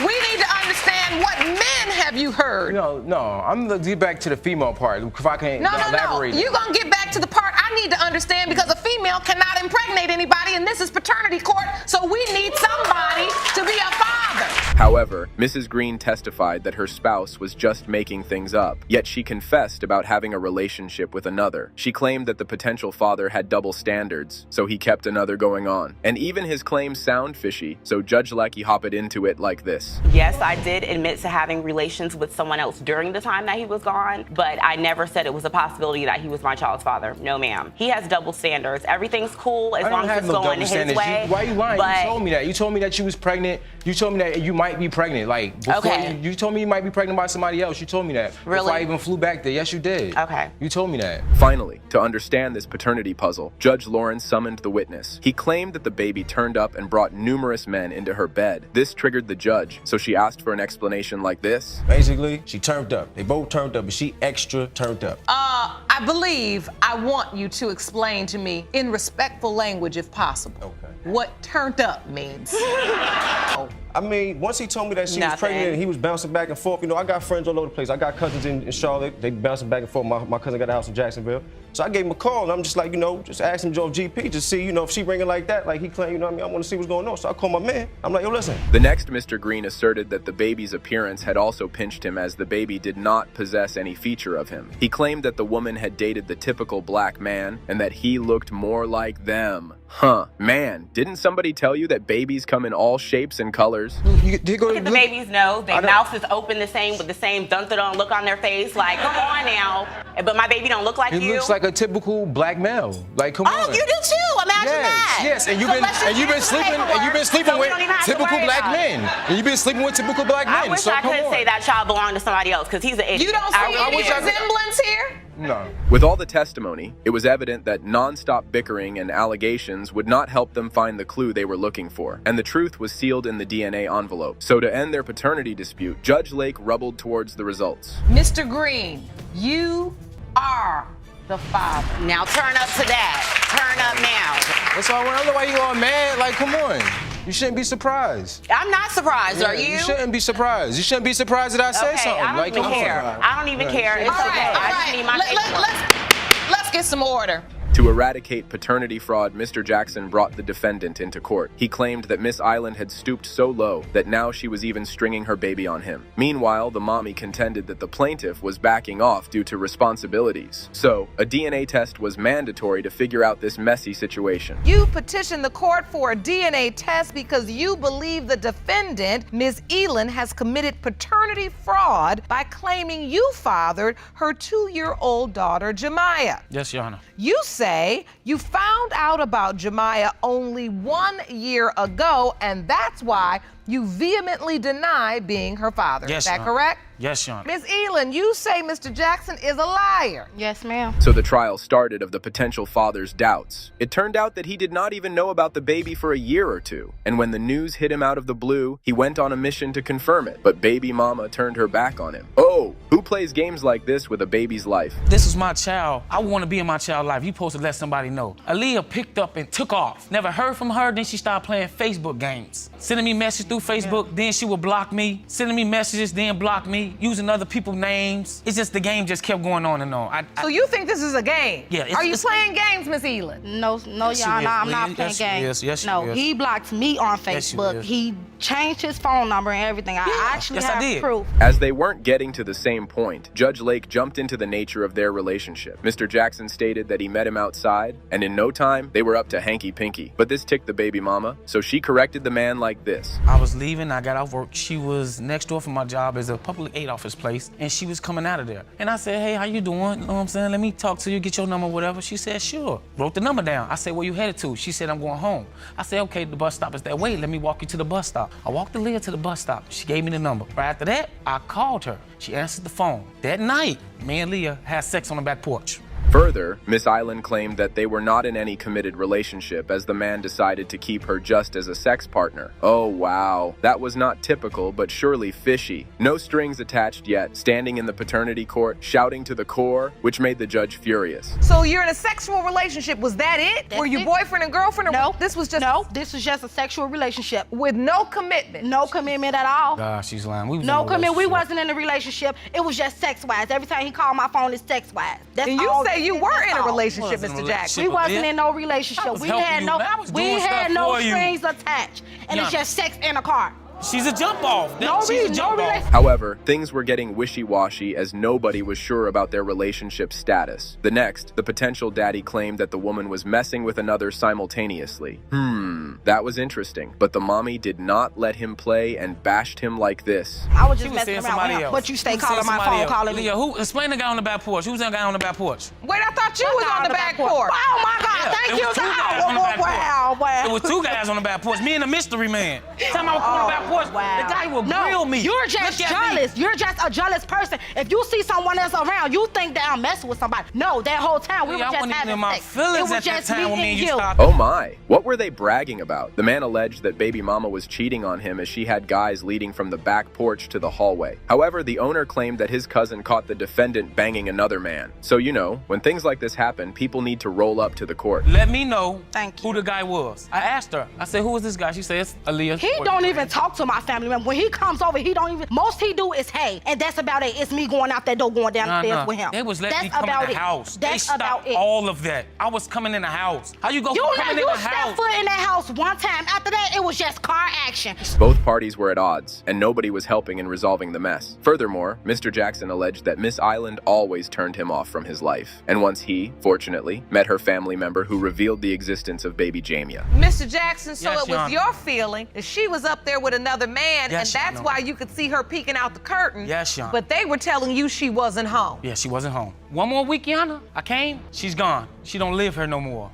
H: we need to understand, what men have you heard?
R: No, I'm gonna get back to the female part, if I can
H: No.
R: elaborate.
H: You're gonna get back to the part I need to understand, because a female cannot impregnate anybody, and this is paternity court, so we need somebody to be a father.
G: However, Mrs. Green testified that her spouse was just making things up, yet she confessed about having a relationship with another. She claimed that the potential father had double standards, so he kept another going on. And even his claims sound fishy, so Judge Leckie hopped into it like this.
S: Yes, I did admit to having relations with someone else during the time that he was gone, but I never said it was a possibility that he was my child's father. No, ma'am. He has double standards. Everything's cool as long as it's going his way.
R: Why are you lying?
S: But
R: You told me that. You told me that you was pregnant. You told me that you might be pregnant. Like, before
S: Okay.
R: you told me you might be pregnant by somebody else. You told me that.
S: Really?
R: Before I even flew back there. Yes, you did.
S: Okay.
R: You told me that.
G: Finally, to understand this paternity puzzle, Judge Lawrence summoned the witness. He claimed that the baby turned up and brought numerous men into her bed. This triggered the judge, so she asked for an explanation like this.
T: Basically, she turned up. They both turned up, but she extra turned up.
H: I believe I want you to explain to me in respectful language, if possible, what turned up means.
T: I mean, once he told me that she was
S: Nothing.
T: pregnant and he was bouncing back and forth, you know, I got friends all over the place. I got cousins in Charlotte. They bouncing back and forth. My cousin got a house in Jacksonville. So I gave him a call, and I'm just like, you know, just asking Joe GP to see, you know, if she ringing like that, like he claimed, you know what I mean? I want to see what's going on. So I called my man. I'm like, yo, listen.
G: The next Mr. Green asserted that the baby's appearance had also pinched him, as the baby did not possess any feature of him. He claimed that the woman had dated the typical black man and that he looked more like them. Huh. Man, didn't somebody tell you that babies come in all shapes and colors?
S: Look at the baby's nose. Their mouth is open the same, with the same dun-dun-dun look on their face. Like, come on now. But my baby don't look like
R: He
S: you.
R: looks like a typical black male. Like, come on.
S: Oh, you do too. Imagine that.
R: Yes, and you've
S: So
R: been
S: let's just get some paperwork, so we
R: with
S: don't even have to
R: typical
S: worry
R: black
S: about it.
R: men. And you've been sleeping with typical black men.
S: I wish
R: so
S: I
R: come
S: could
R: on.
S: say that child belonged to somebody else, because he's an idiot.
H: You don't see any resemblance here?
R: No.
G: With all the testimony, it was evident that non-stop bickering and allegations would not help them find the clue they were looking for, and the truth was sealed in the DNA envelope. So to end their paternity dispute, Judge Lake rubbled towards the results.
H: Mr. Green, you are the father.
S: Now turn up to that. Turn up now.
R: That's all. I don't know why you all mad. Like, come on. You shouldn't be surprised.
S: I'm not surprised, are you?
R: You shouldn't be surprised. You shouldn't be surprised that I said
S: Okay,
R: something.
S: I don't
R: like,
S: even
R: come on.
S: care. I don't even care. It's okay. I just need my paperwork.
H: Let's get some order.
G: To eradicate paternity fraud, Mr. Jackson brought the defendant into court. He claimed that Miss Island had stooped so low that now she was even stringing her baby on him. Meanwhile, the mommy contended that the plaintiff was backing off due to responsibilities. So, a DNA test was mandatory to figure out this messy situation.
H: You petitioned the court for a DNA test because you believe the defendant, Ms. Elin, has committed paternity fraud by claiming you fathered her 2-year-old daughter, Jemiah.
U: Yes, Your Honor.
H: You say you found out about Jemiah only 1 year ago, and that's why You vehemently deny being her father.
U: Yes,
H: Is that
U: Your
H: correct?
U: Yes, Your Honor.
H: Ms. Elin, you say Mr. Jackson is a liar.
O: Yes, ma'am.
G: So the trial started of the potential father's doubts. It turned out that he did not even know about the baby for a year or two. And when the news hit him out of the blue, he went on a mission to confirm it. But baby mama turned her back on him. Oh, who plays games like this with a baby's life?
U: This is my child. I want to be in my child's life. You supposed to let somebody know. Aaliyah picked up and took off. Never heard from her, then she started playing Facebook games. Sending me messages through Facebook, then she would block me. Sending me messages, then block me. Using other people's names. It's just the game just kept going on and on.
H: So you think this is a game?
U: Yeah.
H: Are you playing games, Miss Elin?
O: No,
U: Yes,
O: Your
U: she
O: Honor,
U: is.
O: I'm not playing
U: Yes, she
O: games.
U: is. Yes, she
O: no,
U: is.
O: he blocked me on
U: Yes, she
O: Facebook.
U: is.
O: He changed his phone number and everything. I actually
U: yes, I
O: have
U: did.
O: proof.
G: As they weren't getting to the same point, Judge Lake jumped into the nature of their relationship. Mr. Jackson stated that he met him outside, and in no time, they were up to hanky-pinky. But this ticked the baby mama, so she corrected the man like this.
U: I was leaving, I got off work. She was next door from my job as a public aid office place, and she was coming out of there. And I said, hey, how you doing? You know what I'm saying? Let me talk to you, get your number, whatever. She said, sure. Wrote the number down. I said, where you headed to? She said, I'm going home. I said, okay, the bus stop is that way. Let me walk you to the bus stop. I walked Aaliyah to the bus stop. She gave me the number. Right after that, I called her. She answered the phone. That night, me and Leah had sex on the back porch.
G: Further, Miss Island claimed that they were not in any committed relationship as the man decided to keep her just as a sex partner. Oh wow, that was not typical but surely fishy. No strings attached yet, standing in the paternity court, shouting to the core, which made the judge furious.
H: So you're in a sexual relationship. Was that it?
O: That's
H: Were you
O: it.
H: boyfriend and girlfriend? Or
O: No.
H: This was just
O: This was just a sexual relationship.
H: with no commitment.
O: No commitment at all.
U: God, she's lying. We was
O: No
U: in a
O: commitment. We
U: relationship.
O: wasn't in a relationship. It was just sex-wise. Every time he called my phone, it's sex-wise. That's
H: And you
O: all.
H: say you were in a
O: That's all.
H: relationship,
U: Wasn't in a
H: Mr. Jackson.
O: We
U: relationship.
O: wasn't
U: Yeah.
O: in no
U: I
O: relationship.
U: was
O: We
U: helping
O: had
U: you.
O: no.
U: I was
O: We
U: doing
O: had
U: stuff
O: no
U: for you.
O: strings attached, and it's
U: Yeah.
O: just sex in a car.
U: She's a jump off.
O: No
U: She's a
O: reason,
U: jump
O: no
U: off.
O: relation.
G: However, things were getting wishy-washy as nobody was sure about their relationship status. The next, the potential daddy claimed that the woman was messing with another simultaneously. That was interesting, but the mommy did not let him play and bashed him like this.
O: I was
U: She
O: just
U: was
O: messing
U: saying
O: around with
U: somebody
O: him,
U: else.
O: but you stay
U: She was
O: calling
U: saying
O: my
U: somebody
O: phone,
U: else.
O: calling me.
U: Leah, who? Explain the guy on the back porch. Who's that guy on the back porch?
H: Wait, I thought you was on the back porch.
O: Oh my God!
U: Yeah,
O: Thank
U: it
O: you.
U: was two guys on the back porch.
O: Wow.
U: It was two guys on the back porch. Me and the mystery man. Time I was on the back porch, the guy will grill me.
O: You're just
U: Look at me.
O: jealous. You're just a jealous person. If you see someone else around, you think that I'm messing with somebody. No, that whole time we
U: Yeah,
O: were
U: I
O: just
U: wasn't even
O: having
U: in my
O: sex.
U: feelings
O: It was
U: at that
O: just
U: time
O: me
U: when me and you
O: you.
U: started.
G: Oh my, what were they bragging about? The man alleged that baby mama was cheating on him as she had guys leading from the back porch to the hallway. However, the owner claimed that his cousin caught the defendant banging another man. So you know, when things like this happen, people need to roll up to the court.
U: Let me know who the guy was. I asked her. I said, who is this guy? She said, it's Aaliyah.
O: He don't even talk to my family member. When he comes over, he don't even. Most he do is hey, and that's about it. It's me going out that door, going down the stairs with him.
U: They was letting
O: That's
U: me come
O: about
U: in the
O: it.
U: house.
O: That's
U: they
O: about
U: stopped
O: it.
U: all of that. I was coming in the house. How you go
O: You
U: from
O: know,
U: coming
O: you
U: in the
O: stepped
U: house?
O: foot in that house one time. After that, it was just car action.
G: Both parties were at odds, and nobody was helping in resolving the mess. Furthermore, Mr. Jackson alleged that Miss Island always turned him off from his life. And once he, fortunately, met her family member who revealed the existence of baby Jamia.
H: Mr. Jackson, so
U: Yes,
H: it
U: Your
H: was
U: Honor.
H: your feeling that she was up there with another man,
U: Yes,
H: and
U: Your
H: that's
U: Honor.
H: why you could see her peeking out the curtain.
U: Yes, Your Honor.
H: But they were telling you she wasn't home.
U: Yeah, she wasn't home. One more week, Yana. I came. She's gone. She don't live here no more.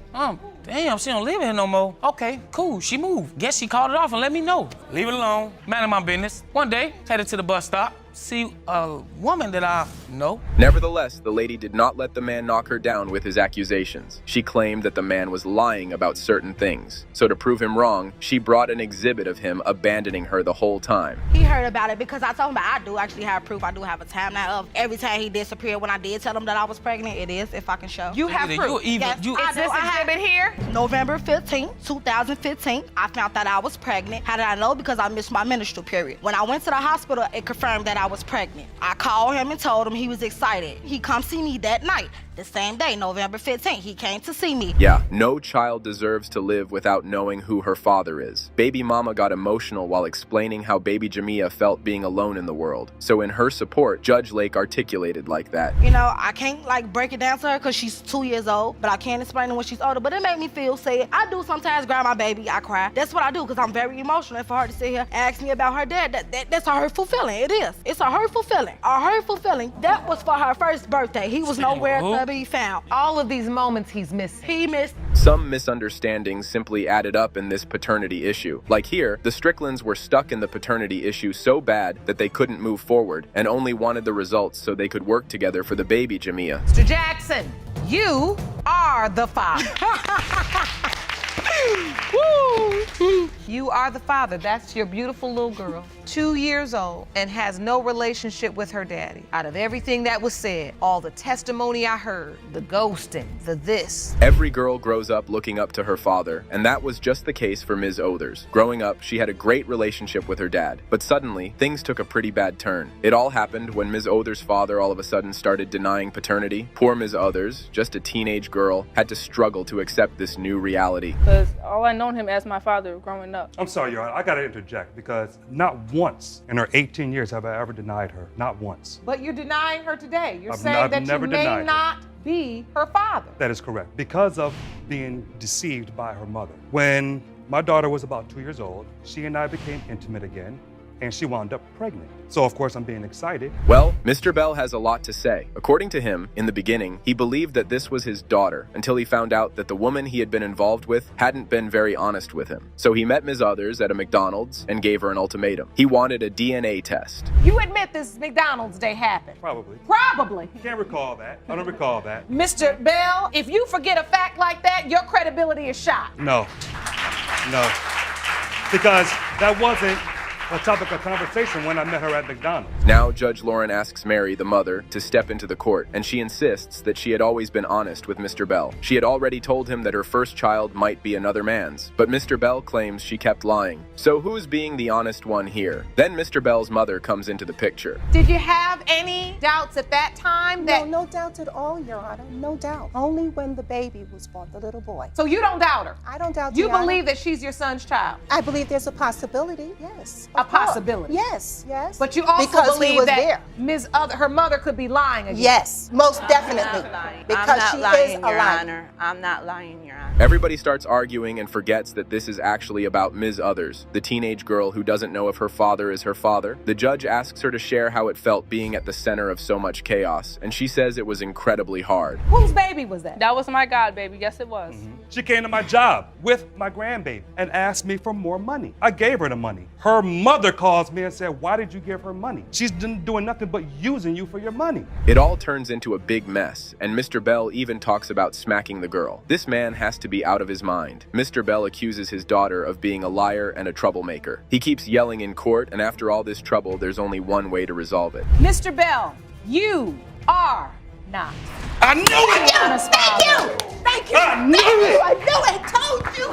U: Damn, she don't live here no more. Okay, cool. She moved. Guess she called it off and let me know. Leave it alone. Minding my business. One day, headed to the bus stop. See a woman that I know.
G: Nevertheless, the lady did not let the man knock her down with his accusations. She claimed that the man was lying about certain things. So to prove him wrong, she brought an exhibit of him abandoning her the whole time.
O: He heard about it because I told him I do actually have proof. I do have a timeline of every time he disappeared. When I did tell him that I was pregnant, it is, if I can show.
H: You have proof.
O: Yes, I
H: Is
O: do.
H: this
O: I have-
H: exhibit here?
O: November 15, 2015, I found out I was pregnant. How did I know? Because I missed my menstrual period. When I went to the hospital, it confirmed that I was pregnant. I called him and told him he was excited. He come see me that night. The same day, November 15th, he came to see me.
G: Yeah, no child deserves to live without knowing who her father is. Baby mama got emotional while explaining how baby Jamia felt being alone in the world. So in her support, Judge Lake articulated like that.
O: You know, I can't like break it down to her because she's 2 years old, but I can explain it when she's older. But it made me feel sad. I do sometimes grab my baby, I cry. That's what I do because I'm very emotional. And for her to sit here and ask me about her dad, that's a hurtful feeling. It is. It's a hurtful feeling. A hurtful feeling. That was for her first birthday. He was nowhere to
Q: to be found.
H: All of these moments he's missing.
Q: He missed.
G: Some misunderstandings simply added up in this paternity issue. Like here, the Stricklands were stuck in the paternity issue so bad that they couldn't move forward and only wanted the results so they could work together for the baby Jamia.
H: Mr. Jackson, you are the father. Woo! You are the father. That's your beautiful little girl, 2 years old, and has no relationship with her daddy. Out of everything that was said, all the testimony I heard, the ghosting, the this.
G: Every girl grows up looking up to her father, and that was just the case for Ms. Others. Growing up, she had a great relationship with her dad, but suddenly, things took a pretty bad turn. It all happened when Ms. Others' father all of a sudden started denying paternity. Poor Ms. Others, just a teenage girl, had to struggle to accept this new reality.
J: Because all I known him as my father growing up.
V: I'm sorry, Your Honor, I gotta interject because not once in her 18 years have I ever denied her. Not once.
H: But you're denying her today. You're
V: I've
H: saying that
V: never
H: you may
V: denied her.
H: not be her father.
V: That is correct. Because of being deceived by her mother. When my daughter was about 2 years old, she and I became intimate again, and she wound up pregnant. So of course I'm being excited.
G: Well, Mr. Bell has a lot to say. According to him, in the beginning, he believed that this was his daughter until he found out that the woman he had been involved with hadn't been very honest with him. So he met Ms. Others at a McDonald's and gave her an ultimatum. He wanted a DNA test.
H: You admit this McDonald's day happened?
V: Probably.
H: Probably.
V: Can't recall that. I don't recall that.
H: Mr. Bell, if you forget a fact like that, your credibility is shot.
V: No. No. Because that wasn't a topic of conversation when I met her at McDonald's.
G: Now, Judge Lauren asks Mary, the mother, to step into the court, and she insists that she had always been honest with Mr. Bell. She had already told him that her first child might be another man's, but Mr. Bell claims she kept lying. So who's being the honest one here? Then Mr. Bell's mother comes into the picture.
H: Did you have any doubts at that time?
W: No doubts at all, Your Honor. No doubt. Only when the baby was born, the little boy.
H: So you don't doubt her?
W: I don't doubt
H: You
W: Tiana.
H: believe that she's your son's child?
W: I believe there's a possibility, yes.
H: A possibility?
W: Yes, yes.
H: But you also
W: because he
H: believe
W: was
H: that
W: there.
H: her mother could be lying again?
W: Yes, most definitely. Because
X: I'm not
W: she
X: lying,
W: is a
X: Your
W: liar.
X: Honor. I'm not lying, Your Honor.
G: Everybody starts arguing and forgets that this is actually about Ms. Others, the teenage girl who doesn't know if her father is her father. The judge asks her to share how it felt being at the center of so much chaos, and she says it was incredibly hard.
H: Whose baby was that?
J: That was my god baby. Yes, it was.
V: She came to my job with my grandbaby and asked me for more money. I gave her the money. Her mother calls me and said, why did you give her money? She's doing nothing but using you for your money.
G: It all turns into a big mess, and Mr. Bell even talks about smacking the girl. This man has to be out of his mind. Mr. Bell accuses his daughter of being a liar and a troublemaker. He keeps yelling in court, and after all this trouble, there's only one way to resolve it.
H: Mr. Bell, you are not.
V: I knew it!
W: Thank you! Thank you!
V: I knew
W: Thank
V: it!
W: you! I knew it!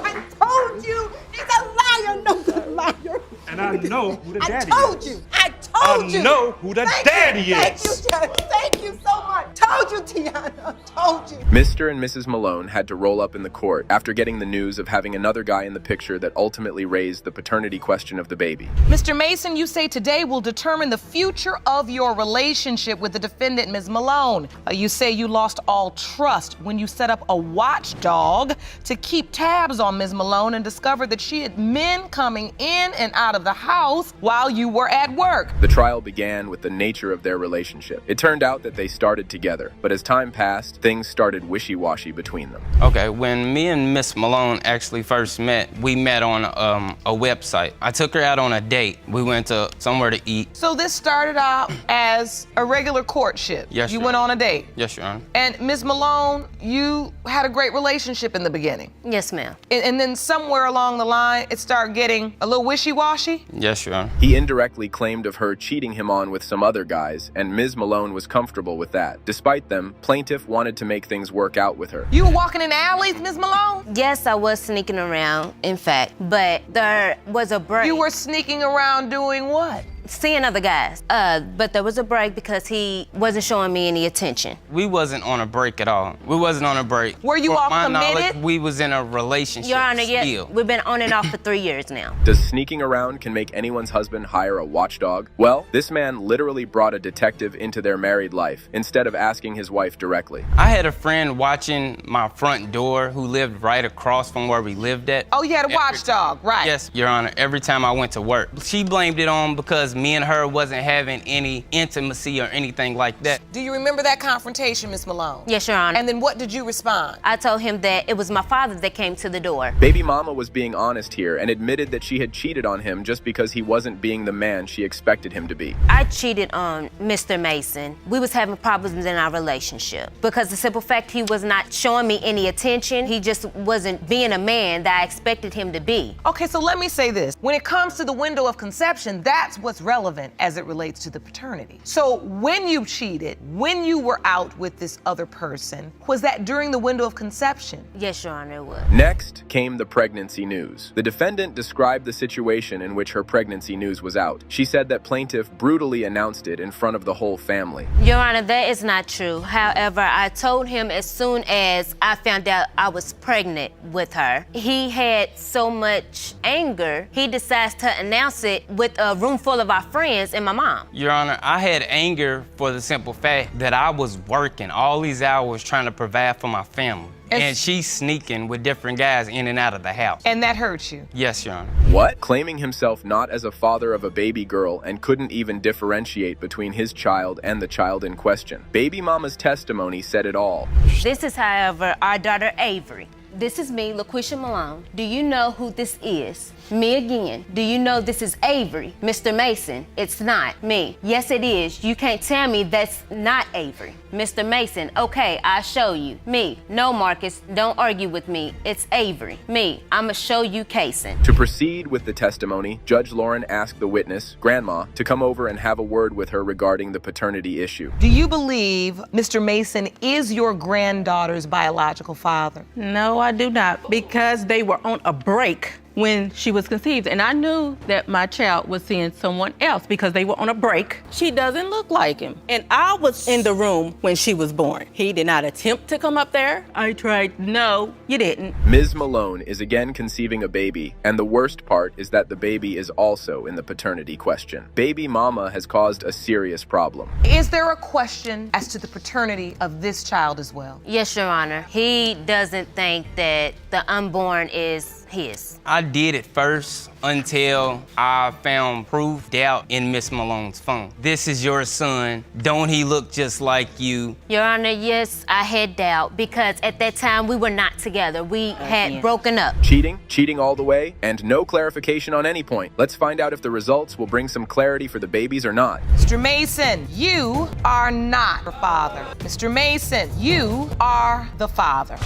W: I told you! He's a liar! No good liar!
V: And I know who the daddy
W: I told
V: is.
W: you! I told you!
V: I know who the daddy
W: Thank
V: is.
W: you, Judge. Thank you so much. Told you, Tiana. Told you.
G: Mr. and Mrs. Malone had to roll up in the court after getting the news of having another guy in the picture that ultimately raised the paternity question of the baby.
H: Mr. Mason, you say today will determine the future of your relationship with the defendant, Ms. Malone. You say you lost all trust when you set up a watchdog to keep tabs on Ms. Malone and discovered that she had men coming in and out of the house while you were at work.
G: The trial began with the nature of their relationship. It turned out that they started together, but as time passed, things started wishy-washy between them.
Y: Okay, when me and Miss Malone actually first met, we met on a website. I took her out on a date. We went to somewhere to eat.
H: So this started out as a regular courtship.
Y: Yes,
H: You
Y: Your
H: went
Y: Honor.
H: on a date.
Y: Yes, Your Honor.
H: And Ms. Malone, you had a great relationship in the beginning.
E: Yes, ma'am.
H: And then somewhere along the line, it started getting a little wishy-washy.
Y: Yes, Your Honor.
G: He indirectly claimed of her cheating him on with some other guys, and Ms. Malone was comfortable with that. Despite them, plaintiff wanted to make things work out with her.
H: You were walking in alleys, Ms. Malone?
E: Yes, I was sneaking around, in fact, but there was a break.
H: You were sneaking around doing what?
E: Seeing other guys. But there was a break because he wasn't showing me any attention.
Y: We wasn't on a break at all. We wasn't on a break.
H: Were you
Y: For
H: all
Y: my knowledge,
H: committed?
Y: we was in a relationship
E: Your Honor,
Y: still.
E: yeah, we've been on and off for 3 years now.
G: Does sneaking around can make anyone's husband hire a watchdog? Well, this man literally brought a detective into their married life instead of asking his wife directly.
Y: I had a friend watching my front door who lived right across from where we lived at.
H: Oh, you had a watchdog, right?
Y: Yes, Your Honor, every time I went to work. She blamed it on because Me and her wasn't having any intimacy or anything like that.
H: Do you remember that confrontation, Miss Malone?
O: Yes, Your Honor.
H: And then what did you respond?
O: I told him that it was my father that came to the door.
G: Baby mama was being honest here and admitted that she had cheated on him just because he wasn't being the man she expected him to be.
O: I cheated on Mr. Mason. We was having problems in our relationship because the simple fact he was not showing me any attention. He just wasn't being a man that I expected him to be.
H: Okay, so let me say this. When it comes to the window of conception, that's what's relevant as it relates to the paternity. So when you cheated, when you were out with this other person, was that during the window of conception?
O: Yes, Your Honor, it was.
G: Next came the pregnancy news. The defendant described the situation in which her pregnancy news was out. She said that plaintiff brutally announced it in front of the whole family.
O: Your Honor, that is not true. However, I told him as soon as I found out I was pregnant with her. He had so much anger, he decides to announce it with a room full of our friends and my mom.
Y: Your Honor, I had anger for the simple fact that I was working all these hours trying to provide for my family. And she's sneaking with different guys in and out of the house.
H: And that hurts you?
Y: Yes, Your Honor.
G: What? Claiming himself not as a father of a baby girl and couldn't even differentiate between his child and the child in question. Baby mama's testimony said it all.
O: This is, however, our daughter Avery. This is me, LaQuisha Malone. Do you know who this is? Me again. Do you know this is Avery? Mr. Mason, it's not me. Yes, it is. You can't tell me that's not Avery. Mr. Mason, okay, I'll show you. Me, no, Marcus, don't argue with me. It's Avery. Me, I'ma show you casing.
G: To proceed with the testimony, Judge Lauren asked the witness, Grandma, to come over and have a word with her regarding the paternity issue.
H: Do you believe Mr. Mason is your granddaughter's biological father?
B: No, I do not, because they were on a break when she was conceived, and I knew that my child was seeing someone else because they were on a break. She doesn't look like him, and I was in the room when she was born. He did not attempt to come up there. I tried. No, you didn't.
G: Ms. Malone is again conceiving a baby, and the worst part is that the baby is also in the paternity question. Baby mama has caused a serious problem.
H: Is there a question as to the paternity of this child as well?
O: Yes, Your Honor. He doesn't think that the unborn is his.
Y: I did it first until I found proof, doubt in Miss Malone's phone. This is your son. Don't he look just like you?
O: Your Honor, yes, I had doubt because at that time we were not together. We had broken up.
G: Cheating all the way, and no clarification on any point. Let's find out if the results will bring some clarity for the babies or not.
H: Mr. Mason, you are not the father. Mr. Mason, you are the father.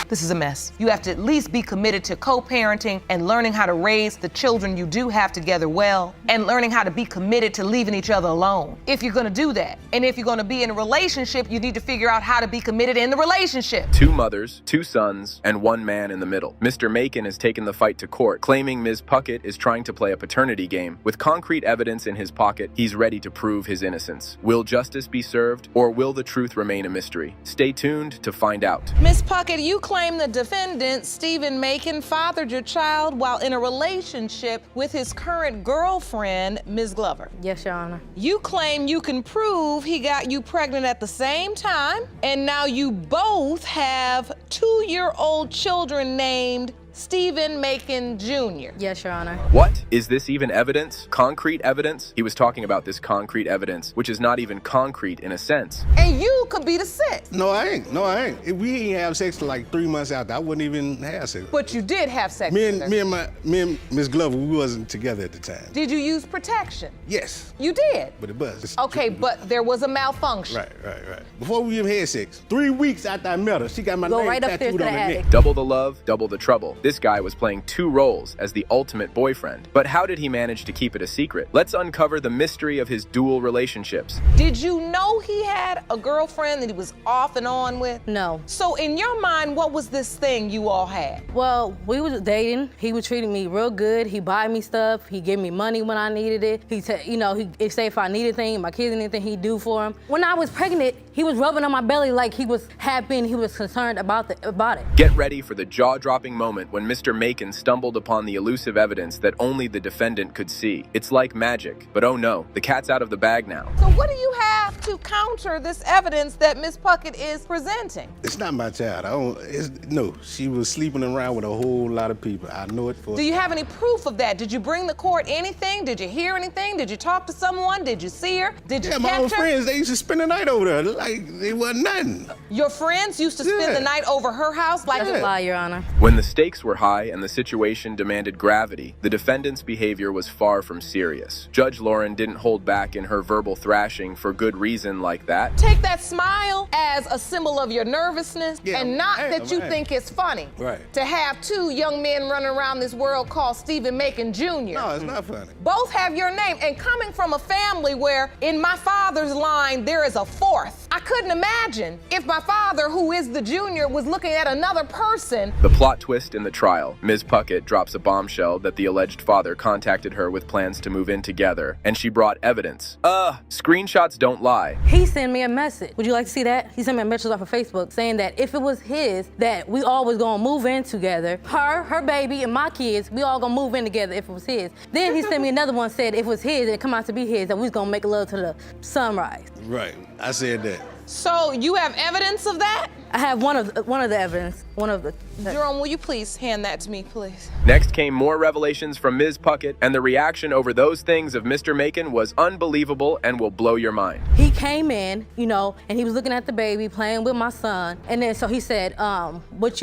H: This is a mess. You have to at least be committed to co-parenting and learning how to raise the children you do have together well, and learning how to be committed to leaving each other alone. If you're gonna do that, and if you're gonna be in a relationship, you need to figure out how to be committed in the relationship.
G: 2 mothers, 2 sons, and 1 man in the middle. Mr. Macon has taken the fight to court, claiming Ms. Puckett is trying to play a paternity game. With concrete evidence in his pocket, he's ready to prove his innocence. Will justice be served, or will the truth remain a mystery? Stay tuned to find out.
H: Ms. Puckett, you claim the defendant, Stephen Macon, fathered your child while in a relationship with his current girlfriend, Ms. Glover.
D: Yes, Your Honor.
H: You claim you can prove he got you pregnant at the same time, and now you both have 2-year-old children named Stephen Macon Jr.
D: Yes, Your Honor.
G: What? Is this even evidence? Concrete evidence? He was talking about this concrete evidence, which is not even concrete in a sense.
H: And you could be the 6th.
I: No, I ain't. If we ain't have sex till like 3 months after, I wouldn't even have sex.
H: But you did have sex
I: Me
H: with her.
I: and Miss Glover, we wasn't together at the time.
H: Did you use protection?
I: Yes.
H: You did?
I: But it was.
H: Okay, but there was a malfunction.
I: Right. Before we even had sex, 3 weeks after I met her, she got my name tattooed on her neck.
G: Double the love, double the trouble. This guy was playing 2 roles as the ultimate boyfriend. But how did he manage to keep it a secret? Let's uncover the mystery of his dual relationships.
H: Did you know he had a girlfriend that he was off and on with?
D: No.
H: So in your mind, what was this thing you all had?
D: Well, we was dating. He was treating me real good. He buy me stuff. He gave me money when I needed it. He say if I needed anything, my kids anything, he'd do for him. When I was pregnant, he was rubbing on my belly like he was happy and he was concerned about it.
G: Get ready for the jaw-dropping moment when when Mr. Macon stumbled upon the elusive evidence that only the defendant could see. It's like magic, but oh no, the cat's out of the bag now.
H: So what do you have to counter this evidence that Ms. Puckett is presenting?
I: It's not my child. No, she was sleeping around with a whole lot of people. I know it for.
H: Do you have any proof of that? Did you bring the court anything? Did you hear anything? Did you talk to someone? Did you see her? Did you catch her?
I: Yeah, my own friends, they used to spend the night over there. Like, it wasn't nothing.
H: Your friends used to spend the night over her house? Like
D: That's a lie, Your Honor.
G: When the stakes were high and the situation demanded gravity, the defendant's behavior was far from serious. Judge Lauren didn't hold back in her verbal thrashing for good reason like that.
H: Take that smile as a symbol of your nervousness and not that you think it's funny.
I: Right.
H: To have two young men running around this world called Stephen Macon Jr.
I: No, it's not funny.
H: Both have your name, and coming from a family where in my father's line there is a fourth. I couldn't imagine if my father, who is the junior, was looking at another person.
G: The plot twist in the trial. Ms. Puckett drops a bombshell that the alleged father contacted her with plans to move in together, and she brought evidence. Screenshots don't lie.
D: He sent me a message. Would you like to see that? He sent me a message off of Facebook saying that if it was his, that we all was gonna move in together. Her baby, and my kids, we all gonna move in together if it was his. Then he sent me another one, said if it was his and it come out to be his, that we was gonna make love to the sunrise.
I: Right, I said that.
H: So you have evidence of that?
D: I have one of the evidence.
H: Jerome, will you please hand that to me, please?
G: Next came more revelations from Ms. Puckett, and the reaction over those things of Mr. Macon was unbelievable and will blow your mind.
D: He came in, and he was looking at the baby, playing with my son, and then so he said, so what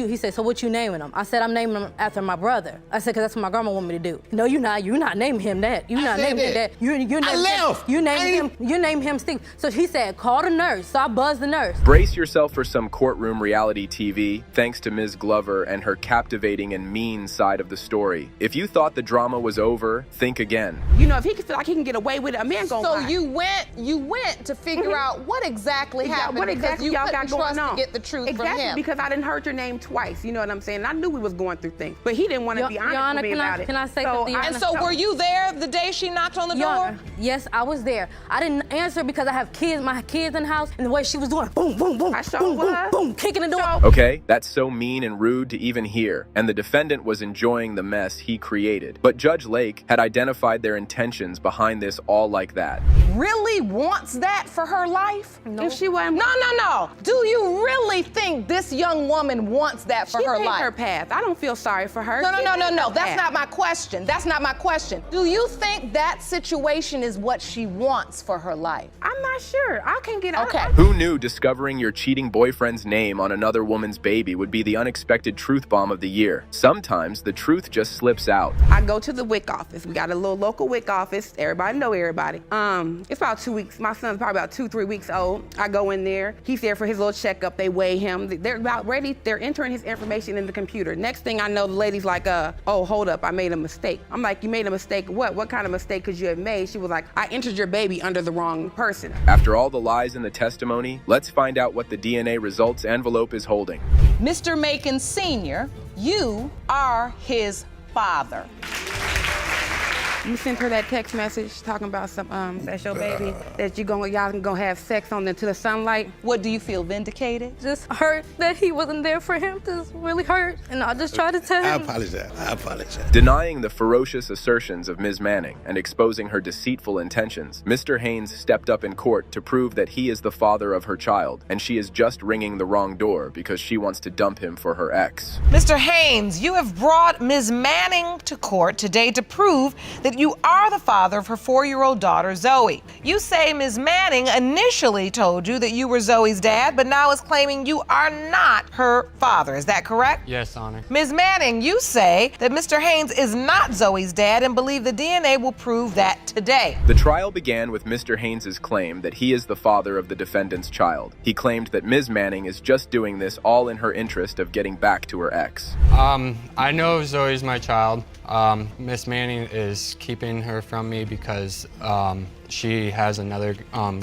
D: you naming him? I said, I'm naming him after my brother. I said, because that's what my grandma want me to do. No, you're not naming him that. You're not naming him that. You name him Steve. So he said, call the nurse. So I buzzed the nurse.
G: Brace yourself for some courtroom reality TV, thanks to Ms. Glover and her captivating and mean side of the story. If you thought the drama was over, think again.
C: If he could feel like he can get away with it, a man gonna lie.
H: So you went to figure out what exactly happened.
C: What exactly y'all got going on?
H: To get the truth from him.
C: Because I didn't heard your name twice. You know what I'm saying? And I knew we was going through things, but he didn't want to be honest with me about it.
D: Can I say something?
H: And so were you there the day she knocked on the door?
D: Yes, I was there. I didn't answer because I have kids, my kids in the house, and the way she was doing, boom, boom, boom, boom, boom, boom, kicking the door.
G: Okay, that's so mean and rude to even hear, and the defendant was enjoying the mess he created. But Judge Lake had identified their intentions behind this all like that.
H: Really wants that for her life?
C: No. If she wasn't...
H: No. Do you really think this young woman wants that for her life?
C: She picked her path. I don't feel sorry for her.
H: No. That's not my question. That's not my question. Do you think that situation is what she wants for her life?
C: I'm not sure. I can't get out.
H: Okay.
G: Who knew discovering your cheating boyfriend's name on another woman's baby would be the unexpected truth bomb of the year? Sometimes the truth just slips out.
C: I go to the WIC office. We got a little local WIC office. Everybody know everybody. It's about 2 weeks. My son's probably about 2-3 weeks old. I go in there. He's there for his little checkup. They weigh him. They're about ready. They're entering his information in the computer. Next thing I know, the lady's like, oh, hold up. I made a mistake. I'm like, you made a mistake? What? What kind of mistake could you have made? She was like, I entered your baby under the wrong person.
G: After all the lies in the testimony, let's find out what the DNA results envelope is holding.
H: Mr. Macon Sr., you are his father.
C: You sent her that text message talking about some that's your baby, that y'all can go have sex on into the sunlight.
H: What, do you feel vindicated?
D: Just hurt that he wasn't there for him. Just really hurt. And I just tried to tell him.
I: I apologize.
G: Denying the ferocious assertions of Ms. Manning and exposing her deceitful intentions, Mr. Haynes stepped up in court to prove that he is the father of her child, and she is just ringing the wrong door because she wants to dump him for her ex.
H: Mr. Haynes, you have brought Ms. Manning to court today to prove that you are the father of her 4-year-old daughter, Zoe. You say Ms. Manning initially told you that you were Zoe's dad, but now is claiming you are not her father. Is that correct?
F: Yes, Honor.
H: Ms. Manning, you say that Mr. Haynes is not Zoe's dad and believe the DNA will prove that today.
G: The trial began with Mr. Haynes' claim that he is the father of the defendant's child. He claimed that Ms. Manning is just doing this all in her interest of getting back to her ex.
F: I know Zoe's my child. Miss Manning is keeping her from me because she has another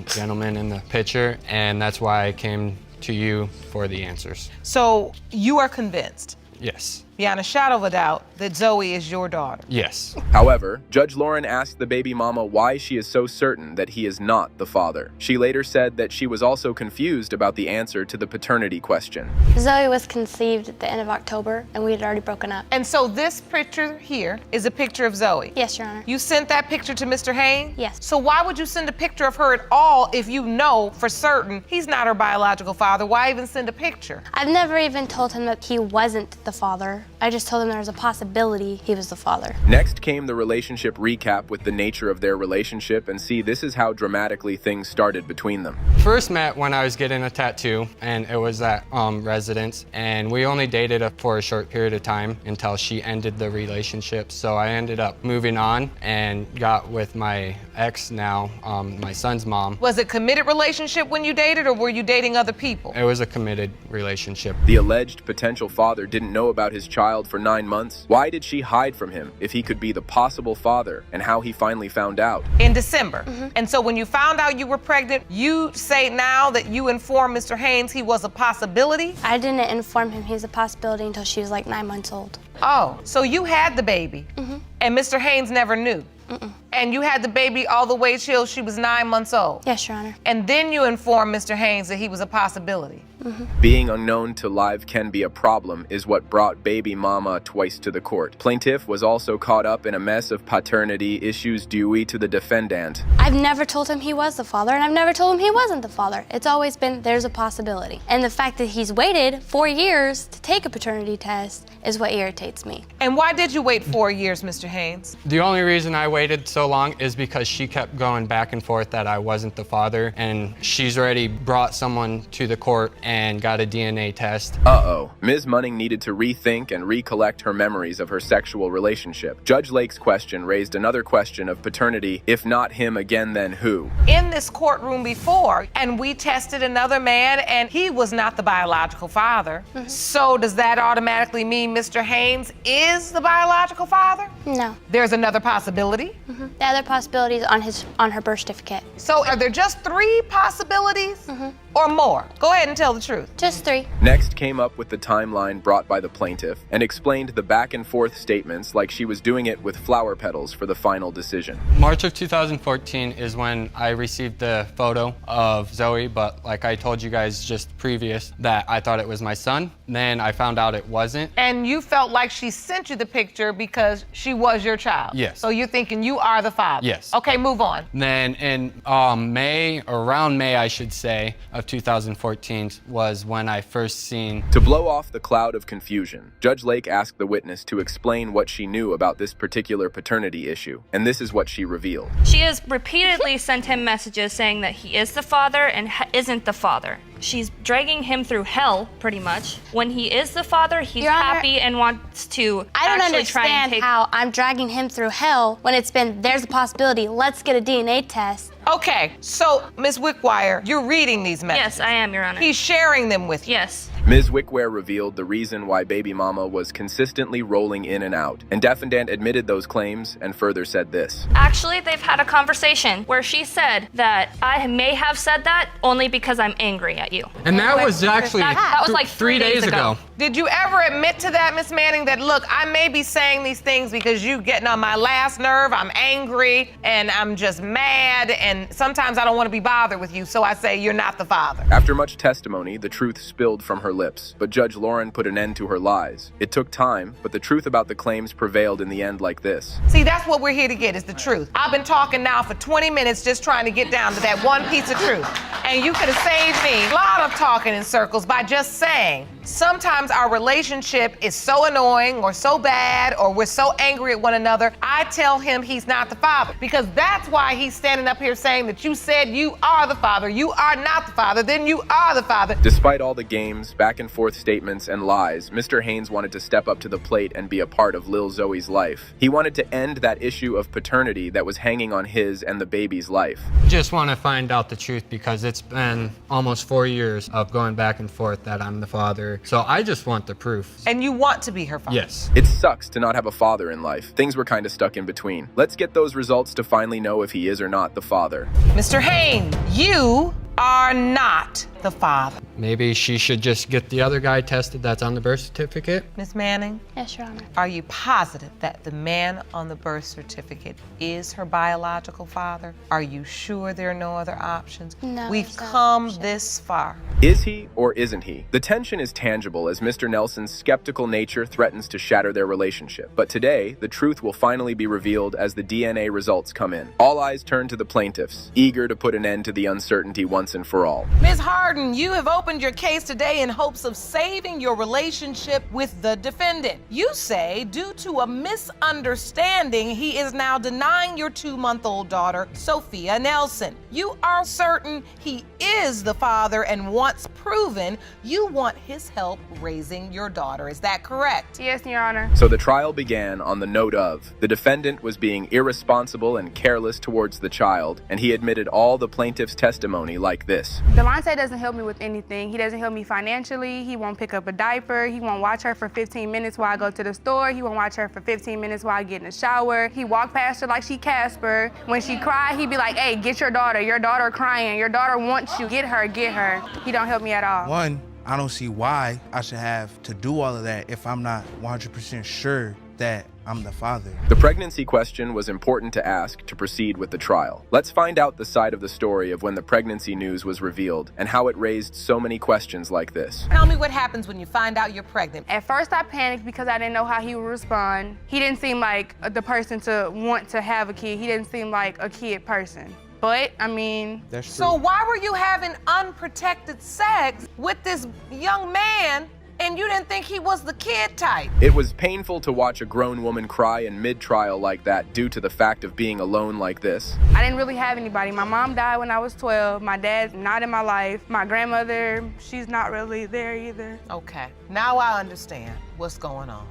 F: gentleman in the picture, and that's why I came to you for the answers.
H: So you are convinced?
F: Yes.
H: beyond a shadow of a doubt that Zoe is your daughter.
F: Yes.
G: However, Judge Lauren asked the baby mama why she is so certain that he is not the father. She later said that she was also confused about the answer to the paternity question.
A: Zoe was conceived at the end of October, and we had already broken up.
H: And so this picture here is a picture of Zoe?
A: Yes, Your Honor.
H: You sent that picture to Mr. Haynes?
A: Yes.
H: So why would you send a picture of her at all if you know for certain he's not her biological father? Why even send a picture?
A: I've never even told him that he wasn't the father. I just told him there was a possibility he was the father.
G: Next came the relationship recap with the nature of their relationship, and see, this is how dramatically things started between them.
F: First met when I was getting a tattoo, and it was at residence, and we only dated for a short period of time until she ended the relationship. So I ended up moving on and got with my ex now, my son's mom.
H: Was it a committed relationship when you dated, or were you dating other people?
F: It was a committed relationship.
G: The alleged potential father didn't know about his child for 9 months. Why did she hide from him if he could be the possible father, and how he finally found out?
H: In December. And so when you found out you were pregnant, you say now that you informed Mr. Haynes he was a possibility?
A: I didn't inform him he was a possibility until she was like 9 months old.
H: Oh, so you had the baby, and Mr. Haynes never knew? And you had the baby all the way till she was 9 months old?
A: Yes, Your Honor.
H: And then you informed Mr. Haynes that he was a possibility?
G: Being unknown to live can be a problem is what brought baby mama twice to the court. Plaintiff was also caught up in a mess of paternity issues due to the defendant.
A: I've never told him he was the father, and I've never told him he wasn't the father. It's always been there's a possibility. And the fact that he's waited 4 years to take a paternity test is what irritates me.
H: And why did you wait 4 years, Mr. Haynes?
F: The only reason I waited so long is because she kept going back and forth that I wasn't the father, and she's already brought someone to the court and got a DNA test.
G: Uh-oh. Ms. Munning needed to rethink and recollect her memories of her sexual relationship. Judge Lake's question raised another question of paternity. If not him again, then who?
H: In this courtroom before, and we tested another man, and he was not the biological father. So does that automatically mean Mr. Haynes is the biological father?
A: No.
H: There's another possibility?
A: The other possibility is on her birth certificate.
H: So are there just 3 possibilities or more? Go ahead and tell the truth.
A: Just 3.
G: Next came up with the timeline brought by the plaintiff and explained the back and forth statements like she was doing it with flower petals for the final decision.
F: March of 2014 is when I received the photo of Zoe, but like I told you guys just previous that I thought it was my son. Then I found out it wasn't.
H: And you felt like she sent you the picture because she was your child?
F: Yes.
H: So you're thinking you are the father?
F: Yes.
H: Okay, move on.
F: Then in around May I should say, of 2014 was when I first seen.
G: To blow off the cloud of confusion, Judge Lake asked the witness to explain what she knew about this particular paternity issue, and this is what she revealed.
K: She has repeatedly sent him messages saying that he is the father and isn't the father. She's dragging him through hell, pretty much. When he is the father, he's happy and wants to
A: I don't
K: actually try and
A: understand how I'm dragging him through hell when it's been, there's a possibility, let's get a DNA test.
H: Okay, so Ms. Wickwire, you're reading these messages?
K: Yes, I am, Your Honor.
H: He's sharing them with you?
K: Yes.
G: Ms. Wickware revealed the reason why baby mama was consistently rolling in and out, and defendant admitted those claims and further said this.
K: Actually, they've had a conversation where she said that I may have said that only because I'm angry at you.
F: And that was actually
K: that was like 3 days ago.
H: Did you ever admit to that, Miss Manning, that look, I may be saying these things because you getting on my last nerve, I'm angry, and I'm just mad, and sometimes I don't want to be bothered with you, so I say you're not the father?
G: After much testimony, the truth spilled from her lips, but Judge Lauren put an end to her lies. It took time, but the truth about the claims prevailed in the end like this.
H: See, that's what we're here to get, is the truth. I've been talking now for 20 minutes just trying to get down to that one piece of truth. And you could have saved me a lot of talking in circles by just saying, sometimes our relationship is so annoying or so bad or we're so angry at one another, I tell him he's not the father, because that's why he's standing up here saying that you said you are the father, you are not the father, then you are the father.
G: Despite all the games, back and forth statements, and lies, Mr. Haynes wanted to step up to the plate and be a part of Lil Zoe's life. He wanted to end that issue of paternity that was hanging on his and the baby's life.
F: Just want to find out the truth because it's been almost 4 years of going back and forth that I'm the father. So I just want the proof.
H: And you want to be her father?
F: Yes.
G: It sucks to not have a father in life. Things were kind of stuck in between. Let's get those results to finally know if he is or not the father.
H: Mr. Haynes, you are not the father.
F: maybe she should just get the other guy tested that's on the birth certificate.
H: Miss Manning?
A: Yes, Your Honor.
H: Are you positive that the man on the birth certificate is her biological father? Are you sure there are no other options?
A: No,
H: We've
A: there's no
H: come
A: option.
H: this far.
G: Is he or isn't he? The tension is tangible as Mr. Nelson's skeptical nature threatens to shatter their relationship. But today, the truth will finally be revealed as the DNA results come in. All eyes turn to the plaintiffs, eager to put an end to the uncertainty once and for all.
H: Ms. Harden, you have opened your case today in hopes of saving your relationship with the defendant. You say, due to a misunderstanding, he is now denying your 2-month-old daughter, Sophia Nelson. You are certain he is the father, and once proven, you want his help raising your daughter. Is that correct?
J: Yes, Your Honor.
G: So the trial began on the note of the defendant was being irresponsible and careless towards the child, and he admitted all the plaintiff's testimony like this.
J: Delonte doesn't help me with anything. He doesn't help me financially. He won't pick up a diaper. He won't watch her for 15 minutes while I go to the store. He won't watch her for 15 minutes while I get in the shower. He walk past her like she Casper. When she cry, he be like, hey, get your daughter. Your daughter crying. Your daughter wants you. Get her, get her. He don't help me at all.
L: One, I don't see why I should have to do all of that if I'm not 100% sure that I'm the father.
G: The pregnancy question was important to ask to proceed with the trial. Let's find out the side of the story of when the pregnancy news was revealed and how it raised so many questions like this.
H: Tell me what happens when you find out you're pregnant.
J: At first I panicked because I didn't know how he would respond. He didn't seem like the person to want to have a kid. He didn't seem like a kid person. But, I mean...
H: So why were you having unprotected sex with this young man and you didn't think he was the kid type?
G: It was painful to watch a grown woman cry in mid-trial like that due to the fact of being alone like this.
J: I didn't really have anybody. My mom died when I was 12. My dad's not in my life. My grandmother, she's not really there either.
H: Okay, now I understand what's going on.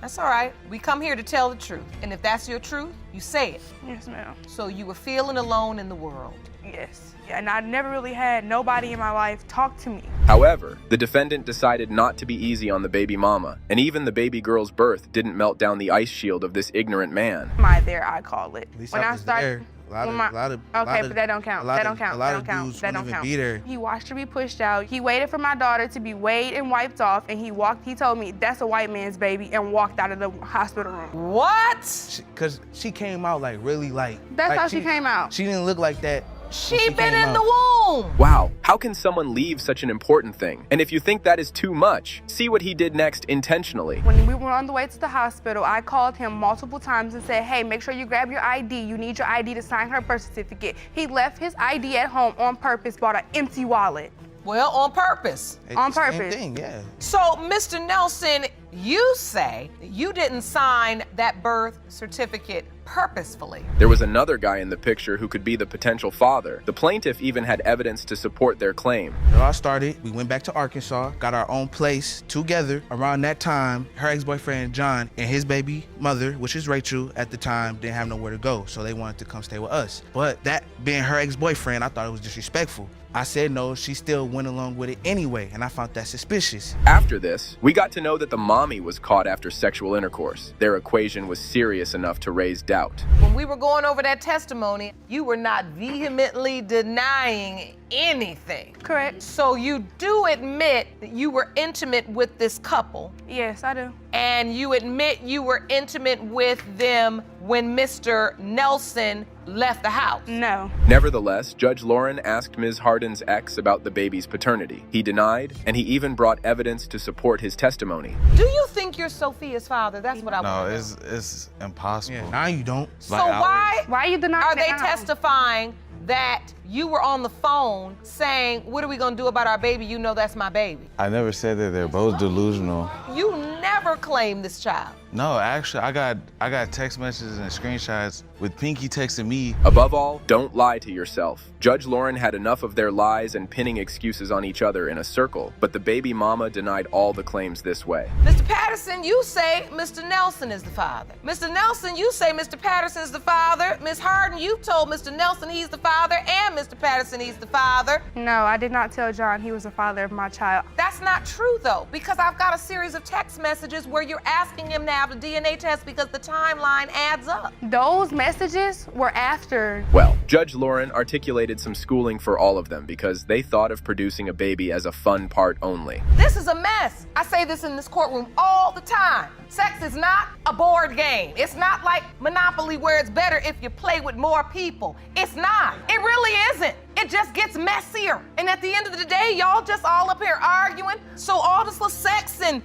H: That's all right. We come here to tell the truth. And if that's your truth, you say it.
J: Yes, ma'am.
H: So you were feeling alone in the world.
J: Yes. Yeah, and I never really had nobody in my life talk to me.
G: However, the defendant decided not to be easy on the baby mama, and even the baby girl's birth didn't melt down the ice shield of this ignorant man.
J: My there, I call it.
L: At least
J: When
L: I
J: I
L: was
J: started,
L: there.
J: Okay, but that don't count. That don't count.
L: A lot
J: That
L: of
J: don't count.
L: dudes
J: That
L: won't
J: don't
L: even
J: count.
L: be there.
J: He watched her be pushed out. He waited for my daughter to be weighed and wiped off, and he told me, that's a white man's baby, and walked out of the hospital room.
H: What?
L: Because she came out like really like...
J: That's
L: like
J: how she came out.
L: She didn't look like that.
H: She been in the womb.
G: Wow, how can someone leave such an important thing? And if you think that is too much, see what he did next intentionally.
J: When we were on the way to the hospital, I called him multiple times and said, hey, make sure you grab your ID. You need your ID to sign her birth certificate. He left his ID at home on purpose, bought an empty wallet.
H: Well, on purpose.
J: On purpose.
L: Same thing, yeah.
H: So, Mr. Nelson, you say you didn't sign that birth certificate purposefully.
G: There was another guy in the picture who could be the potential father. The plaintiff even had evidence to support their claim.
L: It all started, we went back to Arkansas, got our own place together. Around that time, her ex-boyfriend John and his baby mother, which is Rachel, at the time didn't have nowhere to go, so they wanted to come stay with us. But that being her ex-boyfriend, I thought it was disrespectful. I said no, she still went along with it anyway, and I found that suspicious.
G: After this, we got to know that the mommy was caught after sexual intercourse. Their equation was serious enough to raise doubt.
H: When we were going over that testimony, you were not vehemently denying anything.
J: Correct.
H: So you do admit that you were intimate with this couple.
J: Yes, I do.
H: And you admit you were intimate with them when Mr. Nelson left the house.
J: No.
G: Nevertheless, Judge Lauren asked Ms. Harden's ex about the baby's paternity. He denied, and he even brought evidence to support his testimony.
H: Do you think you're Sophia's father? That's what I want to know.
U: No, it's impossible.
L: Yeah, now you don't.
H: So why
J: are you denying
H: are they
J: now?
H: testifying that you were on the phone saying, what are we gonna do about our baby? You know that's my baby.
U: I never said that. They're both delusional.
H: You never claimed this child.
U: No, actually, I got text messages and screenshots with Pinky texting me.
G: Above all, don't lie to yourself. Judge Lauren had enough of their lies and pinning excuses on each other in a circle, but the baby mama denied all the claims this way.
H: Mr. Patterson, you say Mr. Nelson is the father. Mr. Nelson, you say Mr. Patterson is the father. Ms. Harden, you told Mr. Nelson he's the father, and Mr. Patterson he's the father.
J: No, I did not tell John he was the father of my child.
H: That's not true, though, because I've got a series of text messages where you're asking him to have have a DNA test because the timeline adds up.
J: Those messages were after.
G: Well, Judge Lauren articulated some schooling for all of them because they thought of producing a baby as a fun part only.
H: This is a mess. I say this in this courtroom all the time. Sex is not a board game. It's not like Monopoly where it's better if you play with more people. It's not. It really isn't. It just gets messier. And at the end of the day, y'all just all up here arguing. So all this little sex and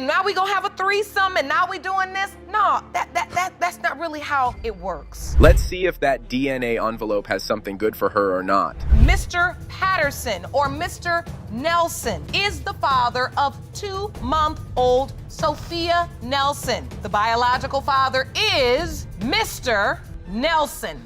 H: now we gonna have a threesome and now we doing this. No, that's not really how it works.
G: Let's see if that DNA envelope has something good for her or not.
H: Mr. Patterson or Mr. Nelson is the father of 2-month-old Sophia Nelson. The biological father is Mr. Nelson.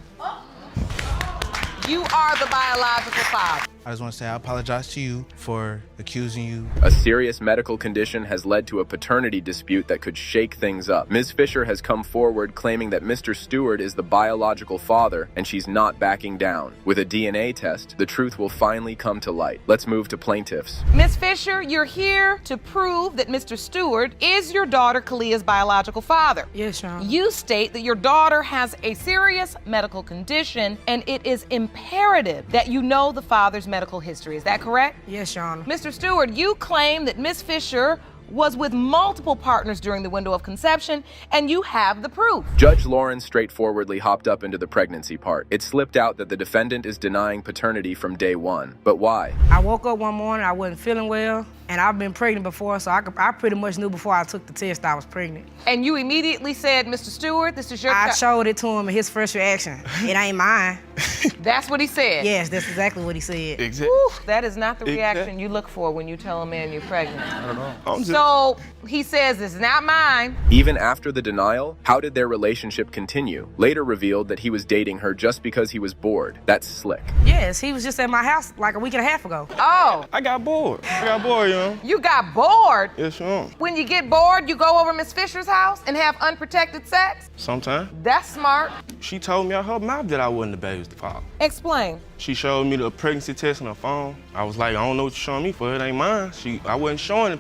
H: You are the biological father.
L: I just want to say I apologize to you for accusing you.
G: A serious medical condition has led to a paternity dispute that could shake things up. Ms. Fisher has come forward claiming that Mr. Stewart is the biological father, and she's not backing down. With a DNA test, the truth will finally come to light. Let's move to plaintiffs.
H: Ms. Fisher, you're here to prove that Mr. Stewart is your daughter Kalia's biological father.
M: Yes, Your Honor.
H: You state that your daughter has a serious medical condition, and it is imperative that you know the father's medical history. Is that correct?
M: Yes, Your Honor.
H: Mr. Stewart, you claim that Ms. Fisher was with multiple partners during the window of conception, and you have the proof.
G: Judge Lauren straightforwardly hopped up into the pregnancy part. It slipped out that the defendant is denying paternity from day one. But why?
M: I woke up one morning, I wasn't feeling well, and I've been pregnant before, so I pretty much knew before I took the test I was pregnant.
H: And you immediately said, Mr. Stewart, this is your
M: I showed it to him, and his first reaction, it ain't mine.
H: That's what he said?
M: Yes, that's exactly what he said.
H: Whew, that is not the reaction you look for when you tell a man you're pregnant.
G: I don't know.
H: So he says, it's not mine.
G: Even after the denial, how did their relationship continue? Later revealed that he was dating her just because he was bored. That's slick.
M: Yes, he was just at my house like a week and a half ago.
H: Oh.
R: I got bored. You know.
H: You got bored?
R: Yes, sure.
H: When you get bored, you go over Miss Fisher's house and have unprotected sex?
R: Sometimes.
H: That's smart.
R: She told me out her mouth that I wasn't the baby's father.
H: Explain.
R: She showed me the pregnancy test on her phone. I was like, I don't know what you're showing me for. It ain't mine. I wasn't showing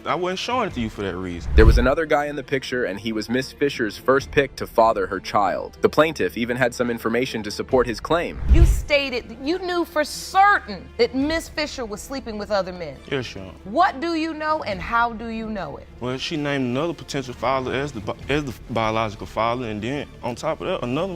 R: it to you for that reason.
G: There was another guy in the picture, and he was Miss Fisher's first pick to father her child. The plaintiff even had some information to support his claim.
H: You stated that you knew for certain that Miss Fisher was sleeping with other men.
R: Yes, Sean.
H: What do you know and how do you know it?
R: Well, she named another potential father as the biological father, and then on top of that, another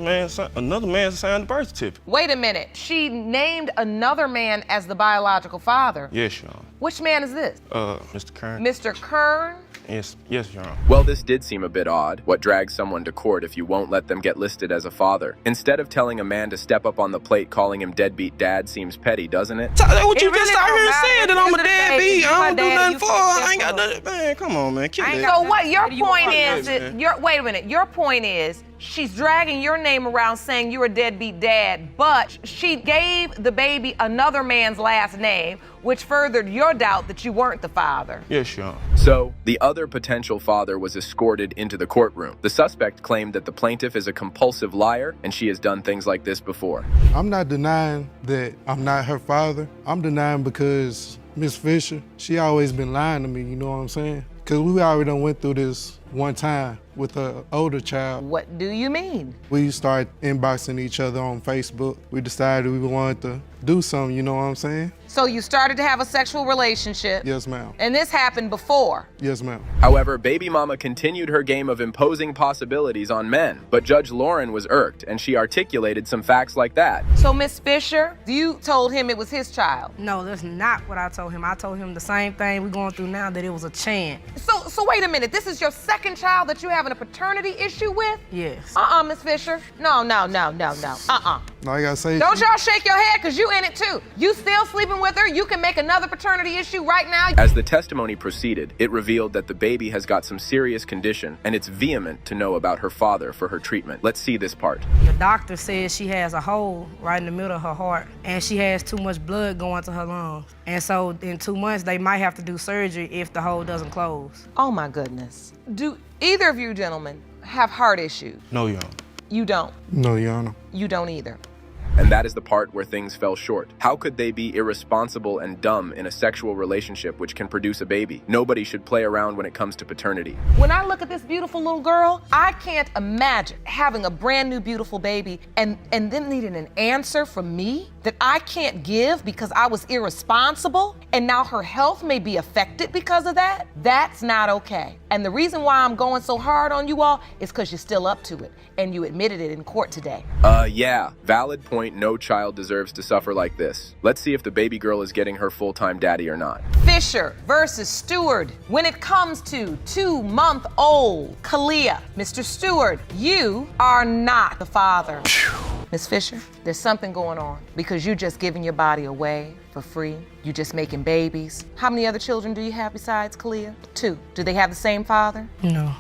R: man signed the birth certificate.
H: Wait a minute. She named another man as the biological father.
R: Yes, Sean.
H: Which man is this?
R: Mr. Kern.
H: Mr. Kern?
R: Yes, Sean.
G: Well, this did seem a bit odd. What drags someone to court if you won't let them get listed as a father? Instead of telling a man to step up on the plate, calling him deadbeat dad seems petty, doesn't it?
R: That's what you just out here saying, that I'm a deadbeat. I don't do nothing for her. I ain't got nothing. Man, come on, man. Kill it.
H: So what your point is, wait a minute, your point is, she's dragging your name around saying you're a deadbeat dad, but she gave the baby another man's last name, which furthered your doubt that you weren't the father.
R: Yes, Sean.
G: So, the other potential father was escorted into the courtroom. The suspect claimed that the plaintiff is a compulsive liar, and she has done things like this before.
I: I'm not denying that I'm not her father. I'm denying because Miss Fisher, she always been lying to me, you know what I'm saying? Because we already done went through this one time with an older child.
H: What do you mean?
I: We started inboxing each other on Facebook. We decided we wanted to do something, you know what I'm saying?
H: So you started to have a sexual relationship.
I: Yes, ma'am.
H: And this happened before.
I: Yes, ma'am.
G: However, baby mama continued her game of imposing possibilities on men, but Judge Lauren was irked, and she articulated some facts like that.
H: So, Miss Fisher, you told him it was his child?
M: No, that's not what I told him. I told him the same thing we're going through now, that it was a chance.
H: So wait a minute, this is your second child that you're having a paternity issue with?
M: Yes.
H: Miss Fisher. No.
I: No, I gotta say.
H: Don't y'all shake your head, because you in it too. You still sleeping with her, you can make another paternity issue right now.
G: As the testimony proceeded, it revealed that the baby has got some serious condition, and it's vehement to know about her father for her treatment. Let's see this part.
M: The doctor says she has a hole right in the middle of her heart, and she has too much blood going to her lungs. And so in 2 months, they might have to do surgery if the hole doesn't close.
H: Oh my goodness. Do either of you gentlemen have heart issues?
R: No, Your Honor.
H: You don't?
I: No, Your Honor.
H: You don't either.
G: And that is the part where things fell short. How could they be irresponsible and dumb in a sexual relationship which can produce a baby? Nobody should play around when it comes to paternity.
H: When I look at this beautiful little girl, I can't imagine having a brand new beautiful baby and then needing an answer from me that I can't give because I was irresponsible and now her health may be affected because of that. That's not okay. And the reason why I'm going so hard on you all is because you're still up to it and you admitted it in court today.
G: Yeah, valid point. No child deserves to suffer like this. Let's see if the baby girl is getting her full-time daddy or not.
H: Fisher versus Stewart. When it comes to 2-month-old Kalia, Mr. Stewart, you are not the father. Miss Fisher, there's something going on because you're just giving your body away for free. You're just making babies. How many other children do you have besides Kalia? 2. Do they have the same father?
M: No.